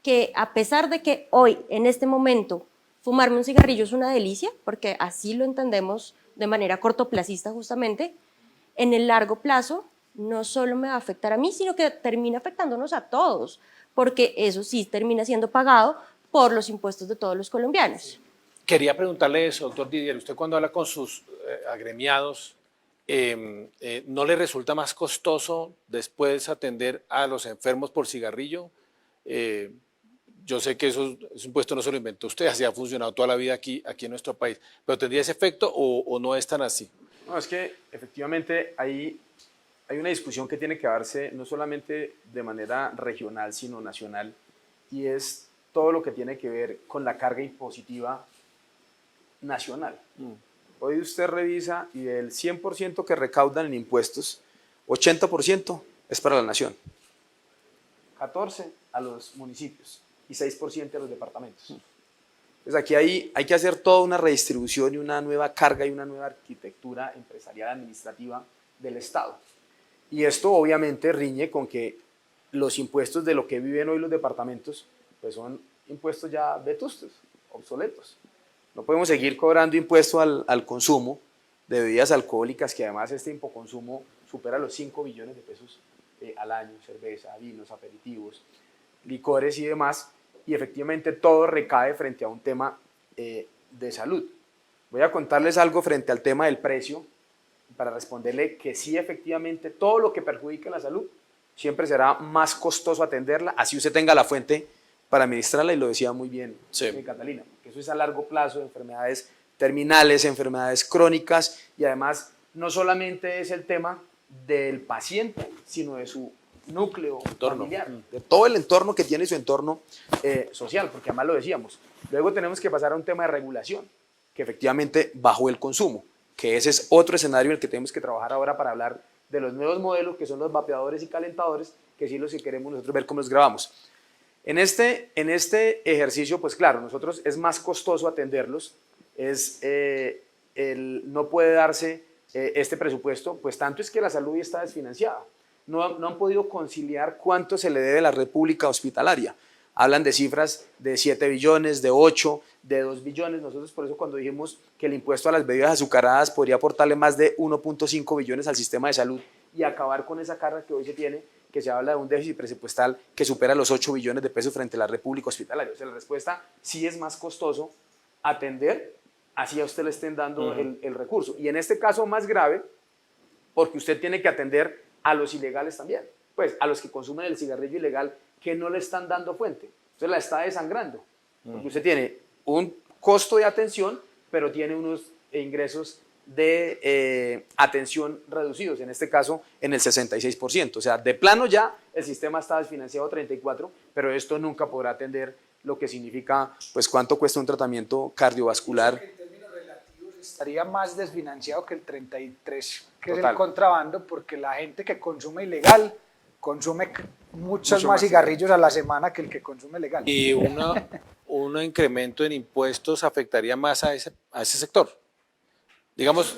que a pesar de que hoy, en este momento, fumarme un cigarrillo es una delicia, porque así lo entendemos de manera cortoplacista justamente, en el largo plazo no solo me va a afectar a mí, sino que termina afectándonos a todos, porque eso sí termina siendo pagado por los impuestos de todos los colombianos. Quería preguntarle eso, doctor Didier, usted cuando habla con sus agremiados, ¿no le resulta más costoso después atender a los enfermos por cigarrillo? Yo sé que ese impuesto no se lo inventó usted, así ha funcionado toda la vida aquí en nuestro país, pero ¿tendría ese efecto o no es tan así? No, es que efectivamente hay una discusión que tiene que darse no solamente de manera regional, sino nacional, y es todo lo que tiene que ver con la carga impositiva nacional. Hoy usted revisa y del 100% que recaudan en impuestos, 80% es para la nación, 14% a los municipios y 6% a los departamentos. Entonces aquí hay que hacer toda una redistribución y una nueva carga y una nueva arquitectura empresarial administrativa del Estado. Y esto obviamente riñe con que los impuestos de lo que viven hoy los departamentos pues son impuestos ya vetustos, obsoletos. No podemos seguir cobrando impuesto al consumo de bebidas alcohólicas, que además este hipoconsumo supera los 5 billones de pesos al año, cerveza, vinos, aperitivos, licores y demás, y efectivamente todo recae frente a un tema de salud. Voy a contarles algo frente al tema del precio, para responderle que sí, efectivamente, todo lo que perjudica la salud siempre será más costoso atenderla, así usted tenga la fuente para administrarla, y lo decía muy bien Catalina, que eso es a largo plazo, enfermedades terminales, enfermedades crónicas, y además no solamente es el tema del paciente, sino de su núcleo familiar, de todo el entorno que tiene su entorno social, porque además lo decíamos, luego tenemos que pasar a un tema de regulación, que efectivamente bajó el consumo, que ese es otro escenario en el que tenemos que trabajar ahora para hablar de los nuevos modelos, que son los vapeadores y calentadores, que sí los que queremos nosotros ver cómo los grabamos. En este ejercicio, pues claro, nosotros es más costoso atenderlos, no puede darse este presupuesto, pues tanto es que la salud ya está desfinanciada. No han podido conciliar cuánto se le debe a la red pública hospitalaria. Hablan de cifras de 7 billones, de 8, de 2 billones. Nosotros por eso cuando dijimos que el impuesto a las bebidas azucaradas podría aportarle más de 1.5 billones al sistema de salud y acabar con esa carga que hoy se tiene, que se habla de un déficit presupuestal que supera los 8 billones de pesos frente a la red pública hospitalaria. O sea, la respuesta sí es más costoso atender, así a usted le estén dando el recurso. Y en este caso más grave, porque usted tiene que atender a los ilegales también, pues a los que consumen el cigarrillo ilegal, que no le están dando fuente. Entonces la está desangrando, porque usted tiene un costo de atención, pero tiene unos ingresos de atención reducidos, en este caso en el 66%. O sea, de plano ya el sistema está desfinanciado 34%, pero esto nunca podrá atender lo que significa, pues cuánto cuesta un tratamiento cardiovascular. En términos relativos estaría más desfinanciado que el 33, que es Total. el contrabando, porque la gente que consume ilegal consume muchos Mucho más más. cigarrillos a la semana que el que consume legal. Y un incremento en impuestos afectaría más a ese sector. Digamos,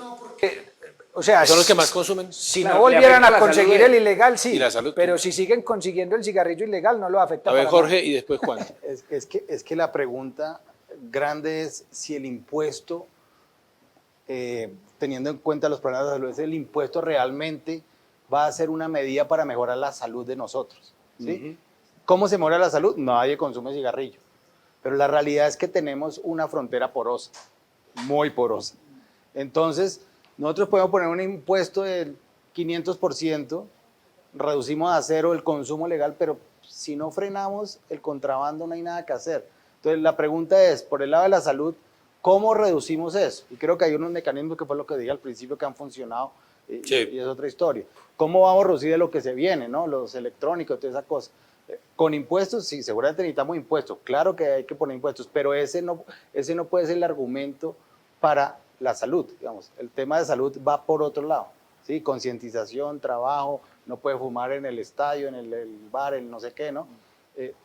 O sea, son los que más consumen. si Claro, no le volvieran afecta a la conseguir salud el ilegal, sí, y la salud. pero si siguen consiguiendo el cigarrillo ilegal, no lo afecta A ver, para nada. Jorge, y después Juan. Es que la pregunta grande es si el impuesto, teniendo en cuenta los problemas de salud, es el impuesto realmente va a ser una medida para mejorar la salud de nosotros. ¿Sí? ¿Cómo se mejora la salud? Nadie consume cigarrillo. Pero la realidad es que tenemos una frontera porosa, muy porosa. Entonces, nosotros podemos poner un impuesto del 500%, reducimos a cero el consumo legal, pero si no frenamos el contrabando no hay nada que hacer. Entonces, la pregunta es, por el lado de la salud, ¿cómo reducimos eso? Y creo que hay unos mecanismos, que fue lo que dije al principio, que han funcionado, Sí. y es otra historia. ¿Cómo vamos a reducir de lo que se viene, ¿no? Los electrónicos, toda esa cosa? Con impuestos, sí, seguramente necesitamos impuestos, claro que hay que poner impuestos, pero ese no puede ser el argumento para la salud, digamos. El tema de salud va por otro lado, ¿sí? Concientización, trabajo, no puede fumar en el estadio, en el bar, en no sé qué, ¿no?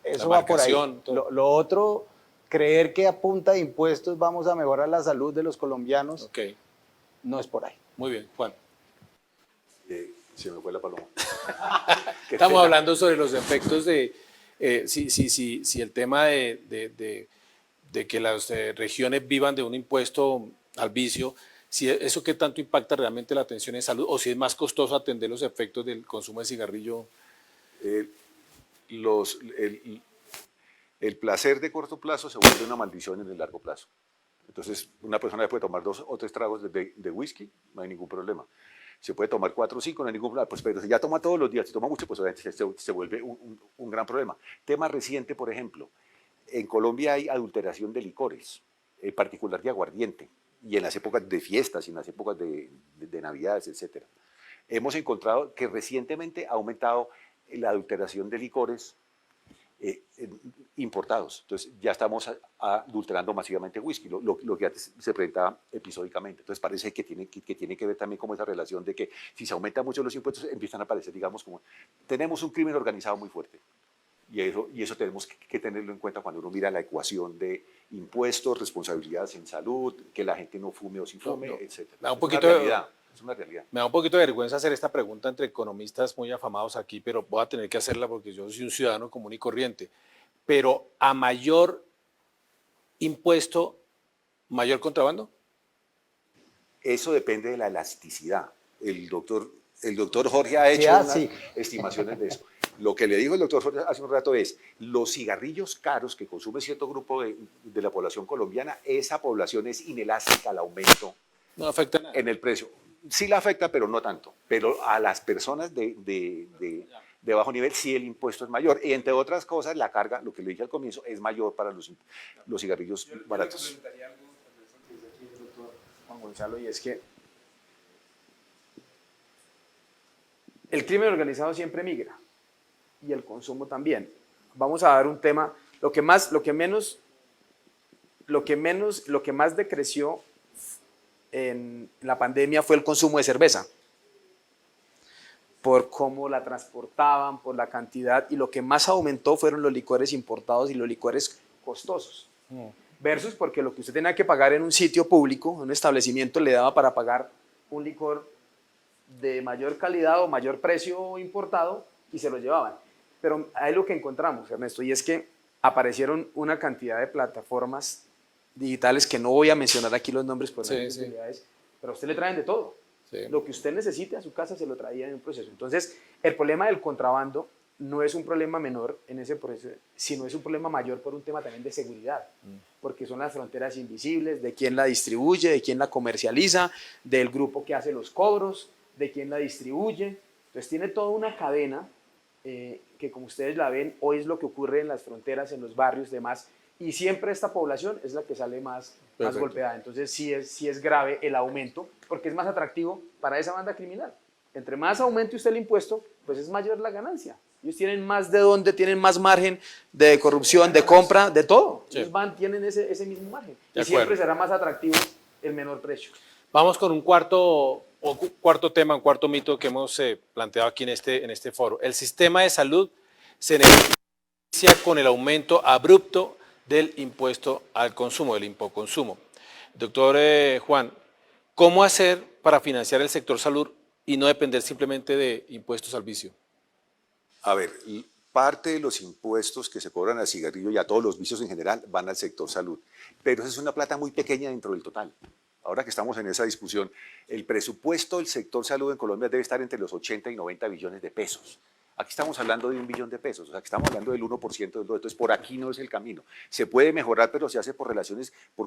Eso va por ahí. marcación, todo. Lo otro, creer que a punta de impuestos vamos a mejorar la salud de los colombianos, Ok, no es por ahí. muy bien, Juan. Se me fue la paloma. Qué Estamos pena. hablando sobre los efectos de, si el tema de que las regiones vivan de un impuesto al vicio, si eso qué tanto impacta realmente la atención en salud, o si es más costoso atender los efectos del consumo de cigarrillo. El placer de corto plazo se vuelve una maldición en el largo plazo. Entonces, una persona puede tomar 2 o 3 tragos de whisky, no hay ningún problema. Se puede tomar 4 o 5, no hay ningún problema. Pues, pero si ya toma todos los días, si toma mucho, pues obviamente se vuelve un gran problema. Tema reciente, por ejemplo, en Colombia hay adulteración de licores, en particular de aguardiente, y en las épocas de fiestas, y en las épocas de Navidades, etc. Hemos encontrado que recientemente ha aumentado la adulteración de licores importados. Entonces ya estamos adulterando masivamente whisky, lo que antes se presentaba episódicamente. Entonces parece que tiene que ver también con esa relación de que si se aumentan mucho los impuestos empiezan a aparecer, digamos, como tenemos un crimen organizado muy fuerte. Y eso tenemos que tenerlo en cuenta cuando uno mira la ecuación de impuestos, responsabilidades en salud, que la gente no fume o sí fume, etc. Me da un Es poquito una de- realidad. Es una realidad. Me da un poquito de vergüenza hacer esta pregunta entre economistas muy afamados aquí, pero voy a tener que hacerla porque yo soy un ciudadano común y corriente. Pero a mayor impuesto, mayor contrabando. Eso depende de la elasticidad. El doctor Jorge ha hecho Ya, unas sí. estimaciones de eso. Lo que le dijo el doctor Jorge hace un rato es, los cigarrillos caros que consume cierto grupo de la población colombiana, esa población es inelástica al aumento No afecta nada. en el precio. Sí la afecta, pero no tanto. Pero a las personas de bajo nivel sí el impuesto es mayor. Y entre otras cosas, la carga, lo que le dije al comienzo, es mayor para los cigarrillos baratos. Yo le complementaría algo al eso que dice aquí el doctor Juan Gonzalo, y es que el crimen organizado siempre migra y el consumo también. Vamos a dar un tema, lo que más decreció en la pandemia fue el consumo de cerveza, por cómo la transportaban, por la cantidad, y lo que más aumentó fueron los licores importados y los licores costosos. Versus porque lo que usted tenía que pagar en un sitio público, en un establecimiento, le daba para pagar un licor de mayor calidad o mayor precio importado y se lo llevaban. Pero ahí lo que encontramos, Ernesto, y es que aparecieron una cantidad de plataformas digitales que no voy a mencionar aquí los nombres por Sí, las sí. utilidades, pero a usted le traen de todo. Sí. Lo que usted necesite a su casa se lo traía en un proceso. Entonces, el problema del contrabando no es un problema menor en ese proceso, sino es un problema mayor por un tema también de seguridad, porque son las fronteras invisibles, de quién la distribuye, de quién la comercializa, del grupo que hace los cobros, de quién la distribuye. Entonces tiene toda una cadena que, como ustedes la ven, hoy es lo que ocurre en las fronteras, en los barrios, demás, y siempre esta población es la que sale más Perfecto. golpeada. Entonces sí es grave el aumento, porque es más atractivo para esa banda criminal. Entre más aumente usted el impuesto, pues es mayor la ganancia. Ellos tienen más de dónde, tienen más margen de corrupción, de compra, de todo. Sí. Ellos tienen ese mismo margen. De Y siempre acuerdo. será más atractivo el menor precio. Vamos con un cuarto tema, un cuarto mito que hemos planteado aquí en este foro. El sistema de salud se beneficia con el aumento abrupto del impuesto al consumo, del impoconsumo. Doctor Juan, ¿cómo hacer para financiar el sector salud y no depender simplemente de impuestos al vicio? A ver, parte de los impuestos que se cobran al cigarrillo y a todos los vicios en general van al sector salud, pero esa es una plata muy pequeña dentro del total. Ahora que estamos en esa discusión, el presupuesto del sector salud en Colombia debe estar entre los 80 y 90 billones de pesos. Aquí estamos hablando de 1 billón de pesos, o sea, que estamos hablando del 1% del todo. Entonces, por aquí no es el camino. Se puede mejorar, pero se hace por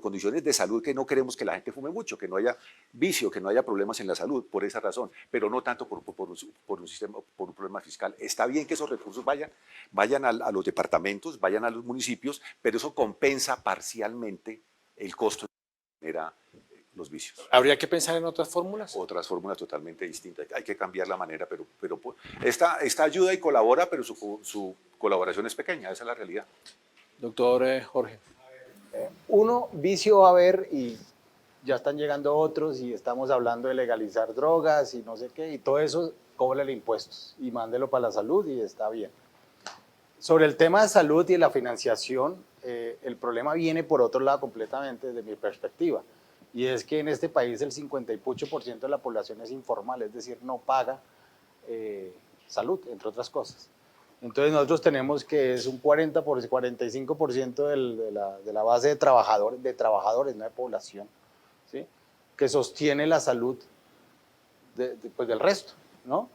condiciones de salud que no queremos que la gente fume mucho, que no haya vicio, que no haya problemas en la salud, por esa razón, pero no tanto por un problema fiscal. Está bien que esos recursos vayan a los departamentos, vayan a los municipios, pero eso compensa parcialmente el costo que genera los vicios. ¿Habría que pensar en otras fórmulas? Otras fórmulas totalmente distintas. Hay que cambiar la manera, pero esta ayuda y colabora, pero su colaboración es pequeña, esa es la realidad. Doctor Jorge. Uno, vicio va a haber y ya están llegando otros y estamos hablando de legalizar drogas y no sé qué, y todo eso, cóbrele impuestos y mándelo para la salud y está bien. Sobre el tema de salud y la financiación, el problema viene por otro lado completamente desde mi perspectiva. Y es que en este país el 58% de la población es informal, es decir, no paga salud, entre otras cosas. Entonces nosotros tenemos que es un 45% de la base de trabajadores, no de población, ¿sí? Que sostiene la salud pues del resto, ¿no?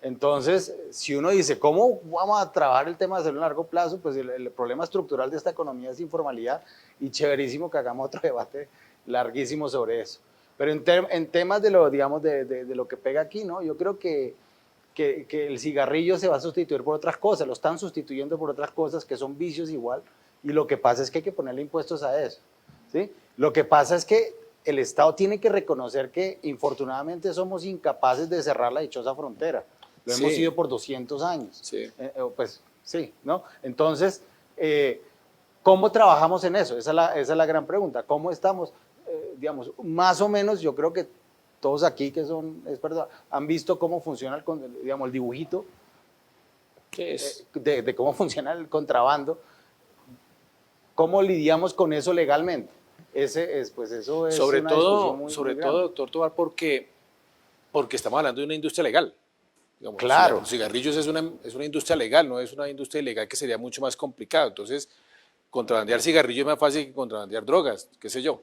Entonces, si uno dice, ¿cómo vamos a trabajar el tema de salud a largo plazo? Pues el problema estructural de esta economía es informalidad y chéverísimo que hagamos otro debate larguísimo sobre eso. Pero en temas de lo, digamos, de lo que pega aquí, ¿no? Yo creo que el cigarrillo se va a sustituir por otras cosas, lo están sustituyendo por otras cosas que son vicios igual, y lo que pasa es que hay que ponerle impuestos a eso, ¿sí? Lo que pasa es que el Estado tiene que reconocer que infortunadamente somos incapaces de cerrar la dichosa frontera. Lo hemos sido por 200 años. Sí. Pues sí, ¿no? Entonces, ¿cómo trabajamos en eso? Esa es la gran pregunta. ¿Cómo estamos? Digamos, más o menos, yo creo que todos aquí que son expertos han visto cómo funciona el dibujito. ¿Qué es? De cómo funciona el contrabando. ¿Cómo lidiamos con eso legalmente? Pues eso es sobre una todo, discusión muy grande. doctor Tobar, porque estamos hablando de una industria legal. Digamos, Claro. Los cigarrillos es una industria legal, no es una industria ilegal que sería mucho más complicado. Entonces, contrabandear cigarrillos es más fácil que contrabandear drogas, qué sé yo.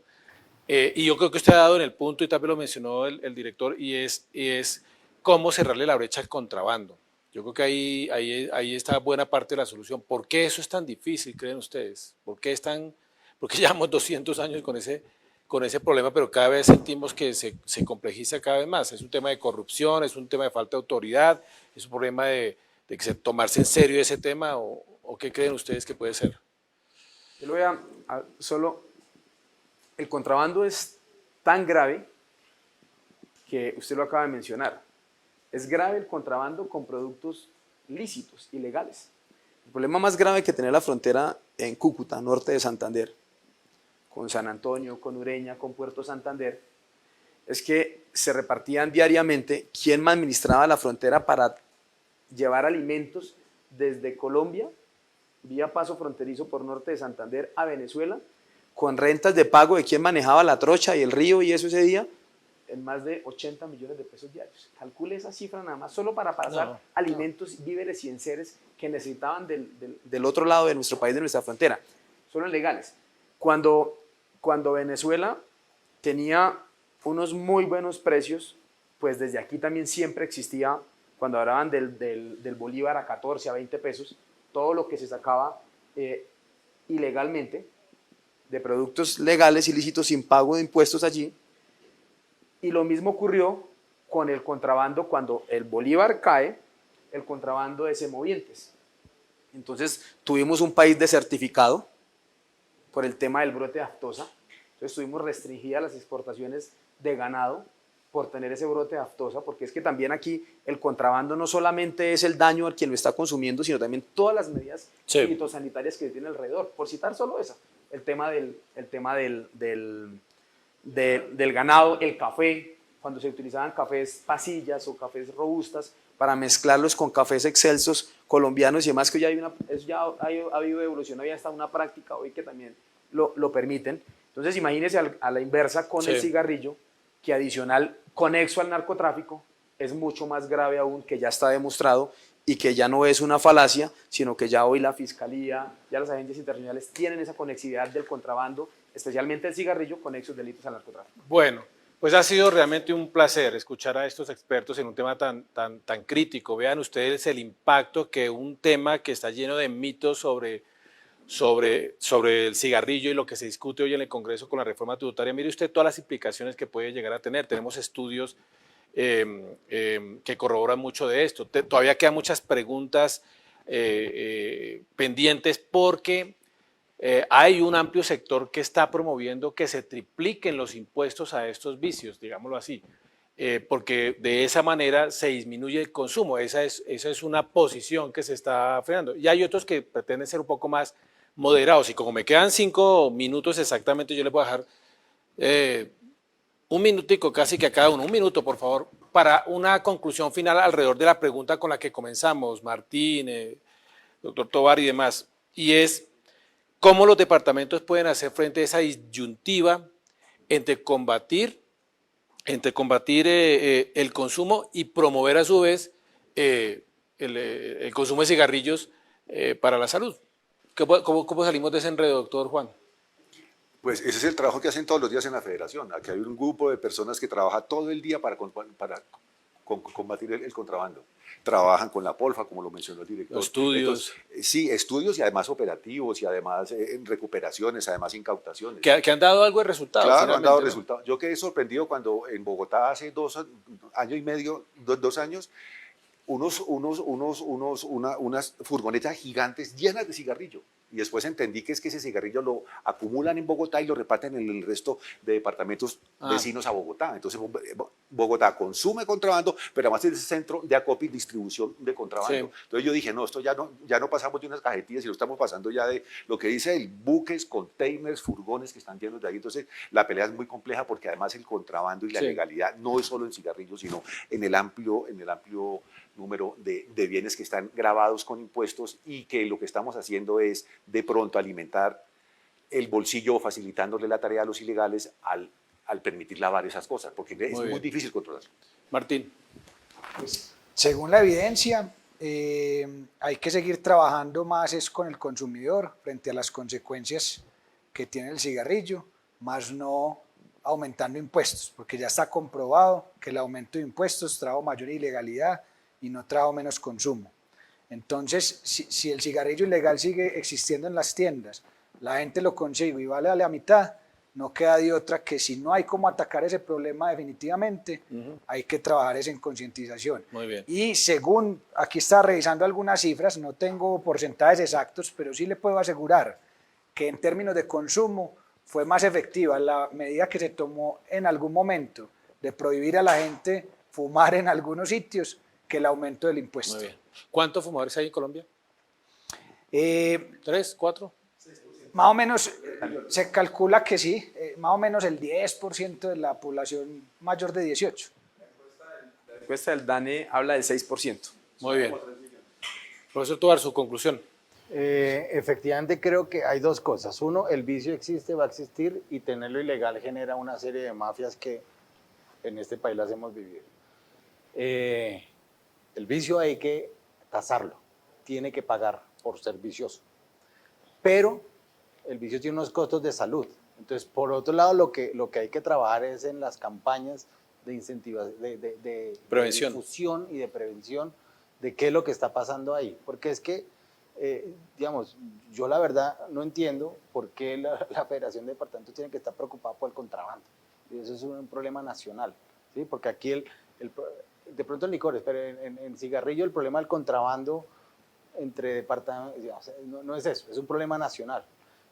Y yo creo que usted ha dado en el punto, y también lo mencionó el director, y es cómo cerrarle la brecha al contrabando. Yo creo que ahí está buena parte de la solución. ¿Por qué eso es tan difícil, creen ustedes? ¿Por qué llevamos 200 años con ese problema, pero cada vez sentimos que se complejiza cada vez más? Es un tema de corrupción, es un tema de falta de autoridad, es un problema de tomarse en serio ese tema, o qué creen ustedes que puede ser. Yo lo voy solo, el contrabando es tan grave que usted lo acaba de mencionar. Es grave el contrabando con productos lícitos, ilegales. El problema más grave que tenía la frontera en Cúcuta, norte de Santander, con San Antonio, con Ureña, con Puerto Santander, es que se repartían diariamente quién administraba la frontera para llevar alimentos desde Colombia, vía paso fronterizo por norte de Santander, a Venezuela, con rentas de pago de quién manejaba la trocha y el río y eso ese día, en más de 80 millones de pesos diarios. Calcule esa cifra nada más, solo para pasar alimentos, víveres y enseres que necesitaban del otro lado de nuestro país, de nuestra frontera. Solo legales. Cuando Venezuela tenía unos muy buenos precios, pues desde aquí también siempre existía, cuando hablaban del bolívar a 14, a 20 pesos, todo lo que se sacaba ilegalmente, de productos legales, ilícitos, sin pago de impuestos allí. Y lo mismo ocurrió con el contrabando cuando el bolívar cae, el contrabando de semovientes. Entonces tuvimos un país desertificado por el tema del brote de aftosa. Entonces tuvimos restringidas las exportaciones de ganado por tener ese brote de aftosa, porque es que también aquí el contrabando no solamente es el daño al quien lo está consumiendo, sino también todas las medidas fitosanitarias que tiene alrededor. Por citar solo esa, el tema del del ganado, el café, cuando se utilizaban cafés pasillas o cafés robustas para mezclarlos con cafés excelsos colombianos y demás, que ya ha habido evolución, había hasta una práctica hoy que también lo permiten. Entonces imagínense a la inversa con el cigarrillo, que adicional, conexo al narcotráfico, es mucho más grave aún, que ya está demostrado y que ya no es una falacia, sino que ya hoy la Fiscalía, ya las agencias internacionales tienen esa conexividad del contrabando, especialmente el cigarrillo, con esos delitos al narcotráfico. Bueno, pues ha sido realmente un placer escuchar a estos expertos en un tema tan crítico. Vean ustedes el impacto que un tema que está lleno de mitos sobre el cigarrillo y lo que se discute hoy en el Congreso con la reforma tributaria. Mire usted todas las implicaciones que puede llegar a tener. Tenemos estudios que corroboran mucho de esto. Todavía quedan muchas preguntas pendientes porque hay un amplio sector que está promoviendo que se tripliquen los impuestos a estos vicios, digámoslo así, porque de esa manera se disminuye el consumo. Esa es una posición que se está frenando. Y hay otros que pretenden ser un poco más moderados. Y como me quedan 5 minutos exactamente, yo les voy a dejar un minutico casi que a cada uno. Un minuto, por favor, para una conclusión final alrededor de la pregunta con la que comenzamos, Martín, doctor Tovar y demás. Y es, ¿cómo los departamentos pueden hacer frente a esa disyuntiva entre combatir el consumo y promover a su vez el consumo de cigarrillos para la salud? ¿Cómo salimos de ese enredo, doctor Juan? Pues ese es el trabajo que hacen todos los días en la federación. Aquí hay un grupo de personas que trabaja todo el día para combatir el contrabando. Trabajan con la Polfa, como lo mencionó el director. Los estudios. Entonces, sí, estudios y además operativos y además recuperaciones, además incautaciones. Que han dado algo de resultado. Claro, han dado resultados. Yo quedé sorprendido cuando en Bogotá hace 2 años y medio, 2 años, unas furgonetas gigantes llenas de cigarrillo. Y después entendí que es que ese cigarrillo lo acumulan en Bogotá y lo reparten en el resto de departamentos vecinos a Bogotá. Entonces Bogotá consume contrabando, pero además es el centro de acopio y distribución de contrabando. Sí. Entonces yo dije, no, esto ya no pasamos de unas cajetillas, sino estamos pasando ya de lo que dice el buques, containers, furgones que están llenos de ahí. Entonces la pelea es muy compleja porque además el contrabando y la legalidad no es solo en cigarrillos, sino en el amplio número de bienes que están grabados con impuestos y que lo que estamos haciendo es de pronto alimentar el bolsillo facilitándole la tarea a los ilegales al permitir lavar esas cosas, porque es muy difícil controlarlo. Martín. Pues, según la evidencia, hay que seguir trabajando más con el consumidor frente a las consecuencias que tiene el cigarrillo, más no aumentando impuestos, porque ya está comprobado que el aumento de impuestos trajo mayor ilegalidad y no trajo menos consumo. Entonces, si el cigarrillo ilegal sigue existiendo en las tiendas, la gente lo consigue y vale a la mitad, no queda de otra que si no hay cómo atacar ese problema definitivamente, hay que trabajar en concientización. Muy bien. Y según, aquí está revisando algunas cifras, no tengo porcentajes exactos, pero sí le puedo asegurar que en términos de consumo fue más efectiva la medida que se tomó en algún momento de prohibir a la gente fumar en algunos sitios que el aumento del impuesto. Muy bien. ¿Cuántos fumadores hay en Colombia? 3, 4. Más o menos, se calcula que sí, más o menos el 10% de la población mayor de 18. La encuesta del DANE habla del 6%. Muy bien. Profesor Tovar, su conclusión. Efectivamente creo que hay 2 cosas. Uno, el vicio existe, va a existir y tenerlo ilegal genera una serie de mafias que en este país las hemos vivido. El vicio hay que tasarlo, tiene que pagar por ser vicioso. Pero el vicio tiene unos costos de salud. Entonces, por otro lado, lo que hay que trabajar es en las campañas de incentivación, de prevención, de difusión y de prevención de qué es lo que está pasando ahí. Porque es que, digamos, yo la verdad no entiendo por qué la Federación de Departamentos tiene que estar preocupada por el contrabando. Y eso es un problema nacional, ¿sí? Porque aquí de pronto en licores, pero en cigarrillo el problema del contrabando entre departamentos, no es eso, es un problema nacional.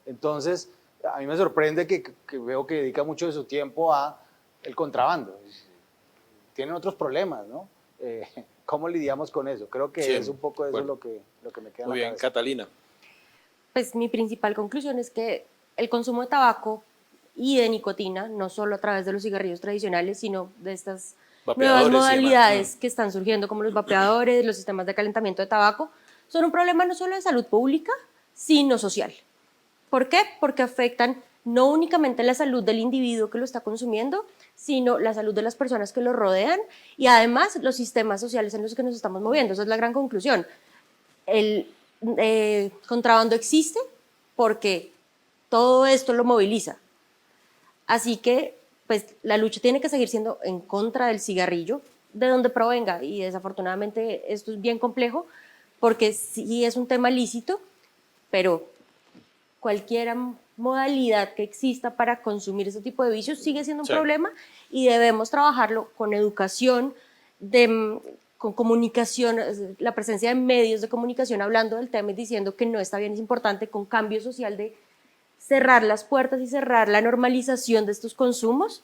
Entonces, a mí me sorprende que veo que dedica mucho de su tiempo a el contrabando. Tienen otros problemas, ¿no? ¿Cómo lidiamos con eso? Creo que es un poco eso lo que me queda en la cabeza. Muy bien, Catalina. Pues mi principal conclusión es que el consumo de tabaco y de nicotina, no solo a través de los cigarrillos tradicionales, sino de estas Vapeadores nuevas y demás. modalidades que están surgiendo, como los vapeadores, los sistemas de calentamiento de tabaco, son un problema no solo de salud pública, sino social. ¿Por qué? Porque afectan no únicamente la salud del individuo que lo está consumiendo, sino la salud de las personas que lo rodean y además los sistemas sociales en los que nos estamos moviendo. Esa es la gran conclusión. El contrabando existe porque todo esto lo moviliza. Así que pues, la lucha tiene que seguir siendo en contra del cigarrillo, de donde provenga, y desafortunadamente esto es bien complejo, porque sí es un tema lícito, pero cualquier modalidad que exista para consumir ese tipo de vicios sigue siendo un problema y debemos trabajarlo con educación, con comunicación, la presencia de medios de comunicación hablando del tema y diciendo que no está bien, es importante, con cambio social de cerrar las puertas y cerrar la normalización de estos consumos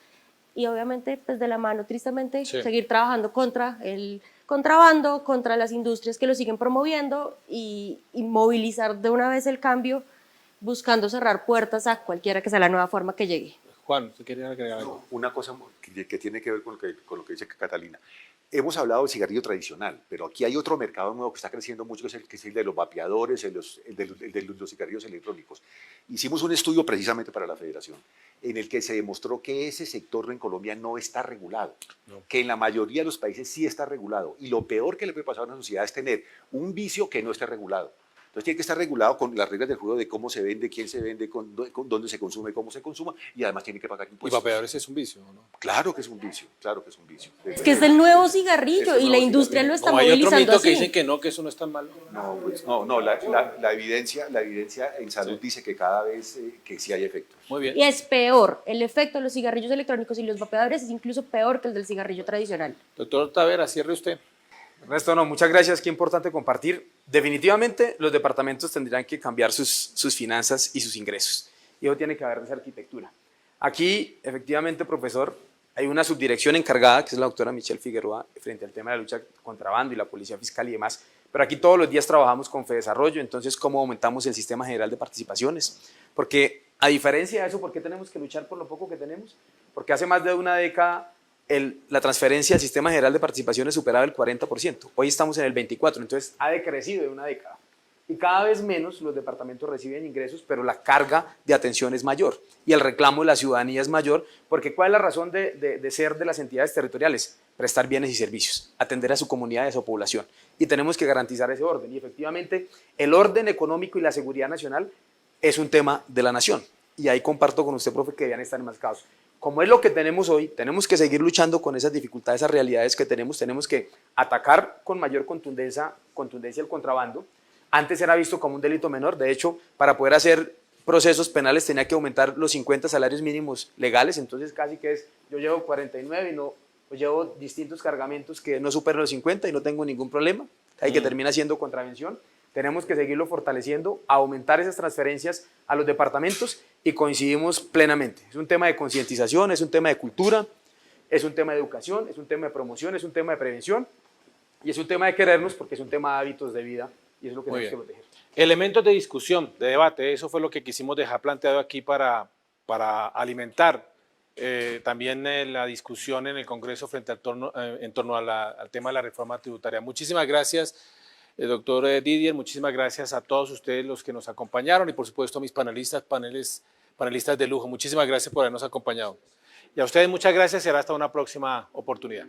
y obviamente pues de la mano, tristemente, seguir trabajando contra el contrabando, contra las industrias que lo siguen promoviendo y movilizar de una vez el cambio buscando cerrar puertas a cualquiera que sea la nueva forma que llegue. Juan, ¿usted quería agregar algo? No, una cosa que tiene que ver con lo que dice Catalina. Hemos hablado del cigarrillo tradicional, pero aquí hay otro mercado nuevo que está creciendo mucho, que es el de los vapeadores, el de los cigarrillos electrónicos. Hicimos un estudio precisamente para la Federación, en el que se demostró que ese sector en Colombia no está regulado, que en la mayoría de los países sí está regulado. Y lo peor que le puede pasar a una sociedad es tener un vicio que no esté regulado. Entonces tiene que estar regulado con las reglas del juego de cómo se vende, quién se vende, dónde se consume, cómo se consuma, y además tiene que pagar ¿Y impuestos. vapeadores es un vicio o no? Claro que es un vicio, claro que es un vicio. Es que es el nuevo cigarrillo y la industria lo está ¿O hay otro movilizando mito que así. dicen que no, que eso no es tan malo? No, pues, no, la evidencia en salud dice que cada vez que sí hay efectos. Muy bien. Y es peor, el efecto de los cigarrillos electrónicos y los vapeadores es incluso peor que el del cigarrillo tradicional. Doctor Tavera, cierre usted. Ernesto, no, muchas gracias, qué importante compartir. Definitivamente los departamentos tendrán que cambiar sus finanzas y sus ingresos. Y eso tiene que haber esa arquitectura. Aquí, efectivamente, profesor, hay una subdirección encargada, que es la doctora Michelle Figueroa, frente al tema de la lucha contra contrabando y la policía fiscal y demás. Pero aquí todos los días trabajamos con Fedesarrollo, entonces, ¿cómo aumentamos el sistema general de participaciones? Porque, a diferencia de eso, ¿por qué tenemos que luchar por lo poco que tenemos? Porque hace más de una década la transferencia al sistema general de participaciones superaba el 40%. Hoy estamos en el 24%, entonces ha decrecido de una década. Y cada vez menos los departamentos reciben ingresos, pero la carga de atención es mayor y el reclamo de la ciudadanía es mayor, porque ¿cuál es la razón de ser de las entidades territoriales? Prestar bienes y servicios, atender a su comunidad y a su población. Y tenemos que garantizar ese orden. Y efectivamente, el orden económico y la seguridad nacional es un tema de la nación. Y ahí comparto con usted, profe, que debían estar enmarcados. Como es lo que tenemos hoy, tenemos que seguir luchando con esas dificultades, esas realidades que tenemos que atacar con mayor contundencia el contrabando. Antes era visto como un delito menor, de hecho, para poder hacer procesos penales tenía que aumentar los 50 salarios mínimos legales, entonces casi que es, yo llevo 49 y no, pues llevo distintos cargamentos que no superan los 50 y no tengo ningún problema, ahí que termina siendo contravención. Tenemos que seguirlo fortaleciendo, aumentar esas transferencias a los departamentos y coincidimos plenamente. Es un tema de concientización, es un tema de cultura, es un tema de educación, es un tema de promoción, es un tema de prevención y es un tema de querernos porque es un tema de hábitos de vida y es lo que tenemos que proteger. Elementos de discusión, de debate, eso fue lo que quisimos dejar planteado aquí para alimentar también la discusión en el Congreso en torno al tema de la reforma tributaria. Muchísimas gracias. Doctor Didier, muchísimas gracias a todos ustedes los que nos acompañaron y por supuesto a mis panelistas de lujo. Muchísimas gracias por habernos acompañado. Y a ustedes muchas gracias y será hasta una próxima oportunidad.